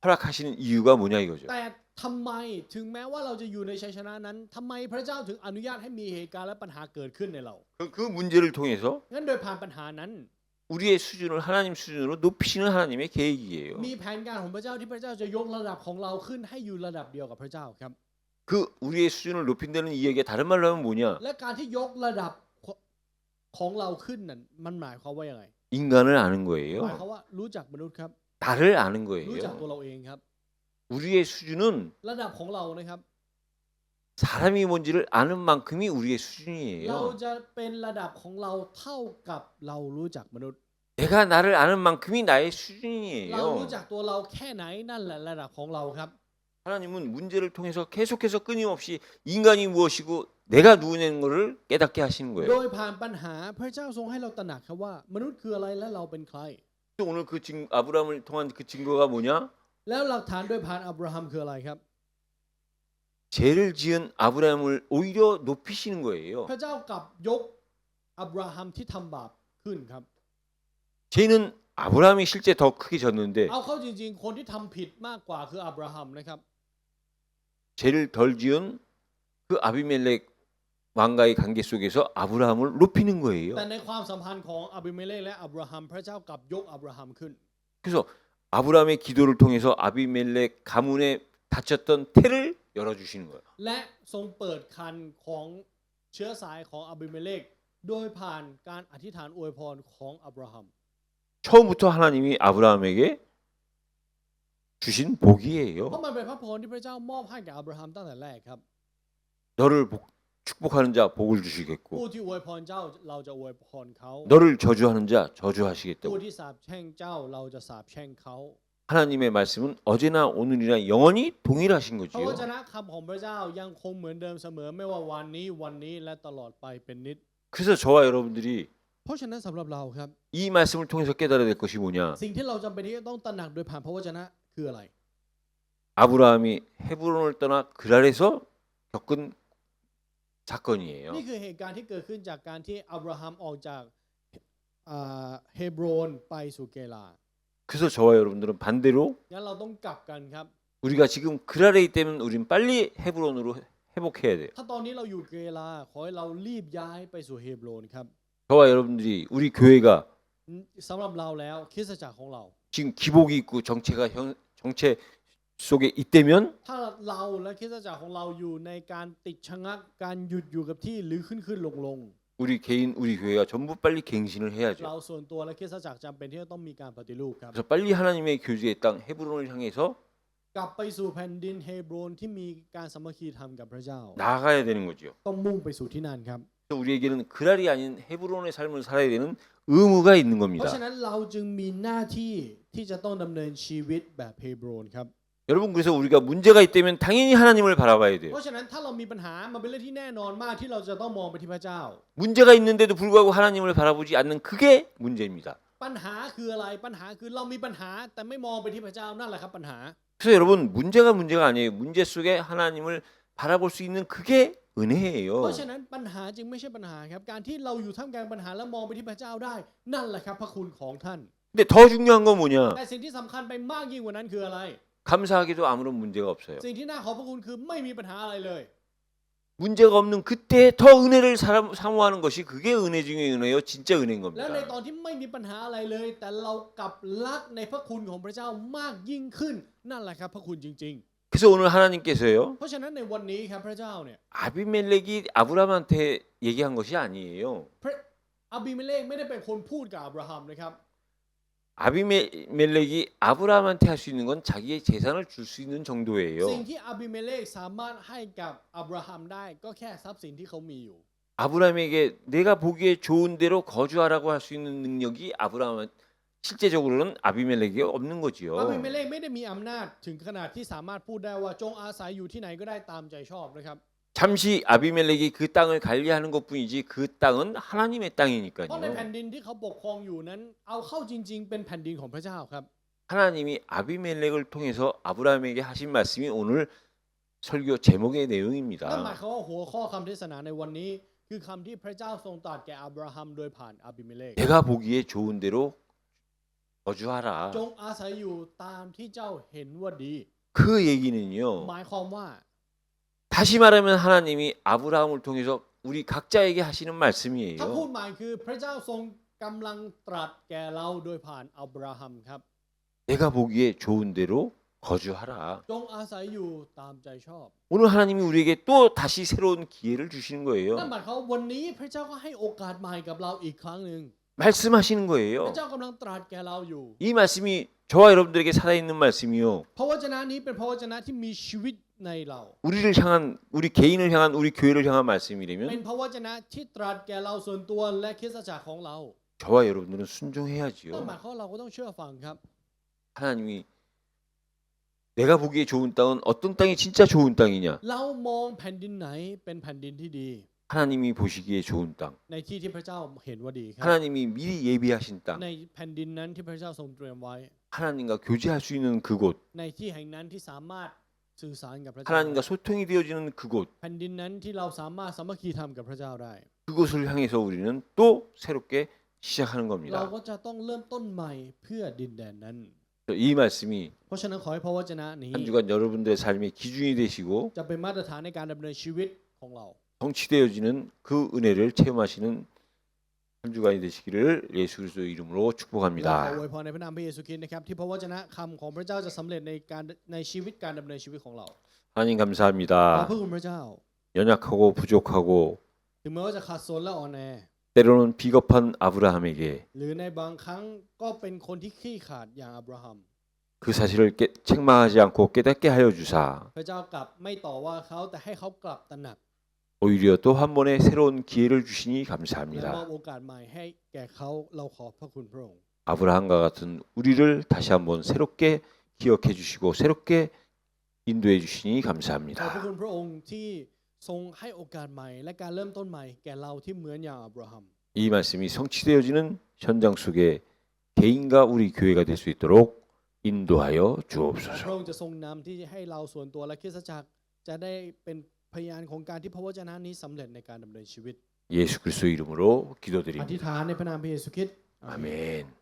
허락하시는 이유가 뭐냐 이거죠. แต่ทำไมถึงแม้ว่าเราจะอยู่ในชัยชนะนั้นทำไมพระเจ้าถึงอนุญาตให้มีเหตุการณ์และปัญหาเกิดขึ้นในเรา 그 문제를 통해서 งั้นโดยผ่านปัญหานั้น 우리의 수준을 하나님 수준으로 높이시는 하나님의 계획이에요. มีแผนการของพระเจ้าที่พระเจ้าจะยกระดับของเราขึ้นให้อยู่ระดับเดียวกับพระเจ้าครับ 그 우리의 수준을 높인다는 이야기가 다른 말로 하면 뭐냐? และการที่ยกระดับของเราขึ้นนั้นมันหมายความว่ายังไง 인간을 아는 หมาย 거예요. ความว่ารู้จักมนุษย์ครับ 나를 아는 รู้จัก 거예요. ตัวเราเองครับ 우리의 수준은 ระดับของเรานะครับ 사람이 뭔지를 아는 만큼이 우리의 เรา 수준이에요. จะเป็นระดับของเราเท่ากับเรารู้จักมนุษย์ 내가 나를 아는 만큼이 나의 เรา 수준이에요. รู้จักตัวเราแค่ไหนนั่นแหละระดับของเราครับ 하나님은 문제를 통해서 계속해서 끊임없이 인간이 무엇이고 내가 누구냐는 것을 깨닫게 하시는 โด 거예요. ยผ่านปัญหาพระเจ้าทรงให้เราตระหนักครับว่ามนุษย์คืออะไรและเราเป็นใคร 오늘 그 아브라함을 통한 그 증거가 뭐냐? แล้วหลักฐานโดยผ่านอับราฮัมคืออะไรครับ 죄를 지은 아브라함을 오히려 높이시는 거예요. พระเจ้ากลับยกอับราฮัมที่ทำบาปขึ้นครับ 죄는 아브라함이 실제 더 크게 졌는데 เอาเข้าจริงๆ คนที่ทำผิดมากกว่าคืออับราฮัมนะครับ 죄를 덜 지은 그 아비멜렉 왕과의 관계 속에서 아브라함을 높이는 거예요. แต่ในความสัมพันธ์ของอับิเมเลกและอับราฮัมพระเจ้ากลับยกอับราฮัมขึ้น 그래서 아브라함의 기도를 통해서 아비멜렉 가문에 닫혔던 태를 열어주시는 거예요. และทรงเปิดคันของเชื้อสายของอับิเมเลกโดยผ่านการอธิษฐานอวยพรของอับราฮัม 처음부터 하나님이 아브라함에게 주신 เพ 복이에요. ราะมันเป็นพระพรที่พระเจ้ามอบให้แก่อับราฮัมตั้งแต่แรกครับ 너를 축복하는 자 복을 주시겠고 ผู้ที่อวยพรเจ้าเราจะอวยพรเขา 너를 저주하는 자 ผู้ 저주하시겠다고. ที่สาปแช่งเจ้าเราจะสาปแช่งเขา 하나님의 말씀은 어제나 오늘이나 영원히 동일하신 พระว 거지요. จนะคำของพระเจ้ายังคงเหมือนเดิมเสมอไม่ว่าวันนี้และตลอดไปเป็นนิจ 그래서 저와 여러분들이 เพราะฉะนั้นสำหรับเราครับ 이 말씀을 통해서 깨달아야 될 것이 뭐냐? สิ่งที่เราจำเป็นที่จะต้องตระหนักโดยผ่านพระวจนะคืออะไร 아브라함이 헤브론을 떠나 그랄에서 겪은 사건이에요. นี่คือเหตุการณ์ที่เกิดขึ้นจากการที่อับราฮัมออกจากเฮบรนไปสู่เกลา 그래서 저와 여러분들은 반대로 งั้นเราต้องกลับกันครับ 우리가 지금 그랄에 있다면 우린 빨리 헤브론으로 회복해야 돼요. ถ้าตอนนี้เราอยู่เกลาขอให้เรารีบย้ายไปสู่เฮบรนครับ 저와 여러분들이 우리 교회가 สำหรับเราแล้วคริสตจักรของเรา 지금 기복이 있고 정체 속에 있다면 ถ้าเราและคริสตจักรของเราอยู่ในการติดชะงักการหยุดอยู่กับที่หรือขึ้นลง 우리 개인 우리 교회가 전부 빨리 갱신을 เรา 해야죠. ส่วนตัวและคริสตจักรจำเป็นที่จะต้องมีการปฏิรูปครับ 그래서 빨리 하나님의 교제의 땅 헤브론을 향해서 กลับไปสู่แผ่นดินเฮบรนที่มีการสามัคคีธรรมกับพระเจ้า 나아가야 되는 거죠. ต้องมุ่งไปสู่ที่นั่นครับ 그래서 우리에게는 그랄이 아닌 헤브론의 삶을 살아야 되는 의무가 있는 เพราะ 겁니다. ฉะนั้นเราจึงมีหน้าที่ที่จะต้องดำเนินชีวิตแบบเฮบรนครับ 여러분 그래서 우리가 문제가 있다면 당연히 하나님을 바라봐야 เพ 돼요. ราะฉะนั้นถ้าเรามีปัญหามันเป็นเรื่องที่แน่นอนมากที่เราจะต้องมองไปที่พระเจ้า 문제가 있는데도 불구하고 하나님을 바라보지 않는 그게 문제입니다. ปัญหาคืออะไรปัญหาคือเรามีปัญหาแต่ไม่มองไปที่พระเจ้านั่นแหละครับปัญหา 그래서 여러분 문제가 아니에요. 문제 속에 하나님을 바라볼 수 있는 그게 เพราะ 은혜예요. ฉะนั้นปัญหาจึงไม่ใช่ปัญหาครับการที่เราอยู่ท่ามกลางปัญหาแล้วมองไปที่พระเจ้าได้ นั่นแหละครับพระคุณของท่าน 근데 더 중요한 건 뭐냐? แต่สิ่งที่สำคัญไปมากยิ่งกว่านั้นคืออะไร 감사하게도 아무런 문제가 없어요. สิ่งที่น่าขอบพระคุณคือไม่มีปัญหาอะไรเลย 문제가 없는 그때 더 은혜를 사모하는 것이 그게 은혜 중에 은혜요. 진짜 은혜인 และใน 겁니다. ตอนที่ไม่มีปัญหาอะไรเลย แต่เรากลับรักในพระคุณของพระเจ้ามากยิ่งขึ้นนั่นแหละครับพระคุณจริง 그래서 오늘 하나님께서요. ๆ เพราะฉะนั้นในวันนี้ครับพระเจ้าเนี่ย 아비멜렉이 아브라함한테 얘기한 것이 아니에요. พระอาบิเมเลกไม่ได้เป็นคนพูดกับอับราฮัมนะครับ 아비멜렉이 아브라함한테 할 수 있는 건 자기의 재산을 줄 수 있는 สิ่ง 정도예요. ที่อาบิเมเลกสามารถให้กับอับราฮัมได้ก็แค่ทรัพย์สินที่เขามีอยู่ 아브라함에게 내가 보기에 좋은 대로 거주하라고 할 수 있는 능력이 아브라함 실제적으로는 아비멜렉에게 없는 อาบิ 거지요. เมเลกไม่ได้มีอำนาจถึงขนาดที่สามารถพูดได้ว่าจงอาศัยอยู่ที่ไหนก็ได้ตามใจชอบนะครับ 잠시 아비멜렉이 그 땅을 관리하는 것뿐이지 그 땅은 하나님의 เพราะในแผ่ 땅이니까요. นดินที่เขาปกครองอยู่นั้นเอาเข้าจริงๆเป็นแผ่นดินของพระเจ้าครับ 하나님이 아비멜렉을 통해서 아브라함에게 하신 말씀이 오늘 설교 제목의 นั่นหมาย 내용입니다. ความว่าหัวข้อคำเทศนาในวันนี้คือคำที่พระเจ้าทรงตรัสแก่อับราฮัมโดยผ่านอาบิเมเลก 내가 보기에 좋은 대로 거주하라. จงอาศัยอยู่ตามที่เจ้าเห็นว่าดี 그 얘기는요. หมายความว่า 다시 말하면 하나님이 아브라함을 통해서 우리 각자에게 하시는 ถ้าพูด 말씀이에요. หมายคือพระเจ้าทรงกำลังตรัสแก่เราโดยผ่านอับราฮัมครับ 내가 보기에 좋은 대로 거주하라. จงอาศัยอยู่ตามใจชอบ 오늘 하나님이 우리에게 또 다시 새로운 기회를 주시는 นั่น 거예요. หมายความว่าวันนี้พระเจ้าก็ให้โอกาสใหม่กับเราอีกครั้งหนึ่ง 말씀하시는 พ 거예요. ระเจ้ากำลังตรัสแก่เราอยู่ 이 말씀이 저와 여러분들에게 살아있는 말씀이요. พระวจนะนี้เป็นพระวจนะที่มีชีวิตในเรา 우리를 향한 우리 개인을 향한 우리 교회를 향한 เป็น 말씀이라면 พระวจนะที่ตรัสแก่เราส่วนตัวและคริสตจักรของเรา 저와 여러분들은 นั่น 순종해야지요. หมายความว่าเราก็ต้องเชื่อฟังครับ 하나님이 내가 보기에 좋은 땅은 어떤 땅이 진짜 좋은 땅이냐? เรามองแผ่นดินไหนเป็นแผ่นดินที่ดี 하나님이 보시기에 좋은 땅. ในที่ที่พระเจ้าเห็นว่าดีครับ 하나님이 미리 예비하신 땅. ในแผ่นดินนั้นที่พระเจ้าทรงเตรียมไว้ 하나님과 교제할 수 있는 그곳. ในที่แห่งนั้นที่สามารถสื่อสารกับพระเจ้า 하나님과 소통이 되어지는 그곳. แผ่นดินนั้นที่เราสามารถสามัคคีธรรมกับพระเจ้าได้ 그곳을 향해서 우리는 또 새롭게 시작하는 เรา 겁니다. ก็จะต้องเริ่มต้นใหม่เพื่อดินแดนนั้น 이 말씀이 เพราะฉะนั้นขอให้พระวจนะนี้ 한 주간 여러분들의 삶의 기준이 되시고 จะเป็นมาตรฐานในการดำเนินชีวิตของเรา 성취되어지는 그 은혜를 체험하시는 한 주간이 되시기를 예수 그리스도 이름으로 และขอ 축복합니다. อวยพรในพระนามพระเยซูคริสต์นะครับที่พระวจนะคำของพระเจ้าจะสำเร็จในชีวิตการดำเนินชีวิตของเรา 하나님 ขอ 감사합니다. พระคุณพระเจ้า 연약하고 부족하고 ถึงแม้ว่าจะขาดโซนและอ่อนแอ 때로는 비겁한 아브라함에게 หรือในบางครั้งก็เป็นคนที่ขี้ขาดอย่างอับราฮัม 그 사실을 책망하지 않고 깨닫게 하여 주사 พระเจ้ากลับไม่ต่อว่าเขาแต่ให้เขากลับตระหนัก 오히려 또 한 번의 새로운 기회를 주시니 และมอบ 감사합니다. โอกาสใหม่ให้แก่เขาเราขอบพระคุณพระองค์ 아브라함과 같은 우리를 다시 한번 새롭게 기억해 주시고 새롭게 인도해 주시니 ขอบพระ 감사합니다. คุณพระองค์ที่ทรงให้โอกาสใหม่และการเริ่มต้นใหม่แก่เราที่เหมือนอย่างอับราฮัม 이 말씀이 성취되어지는 현장 속에 개인과 우리 교회가 될 수 있도록 인도하여 พระ 주옵소서. องค์จะทรงนำที่ให้เราส่วนตัวและคริสตจักรจะได้เป็นพยานของการที่พระวจนะนี้สำเร็จในการดำเนินชีวิต 예수 그리스도 이름으로 อ 기도드립니다. ธิษฐานในพระนามพระเยซูคริสต์ 아멘.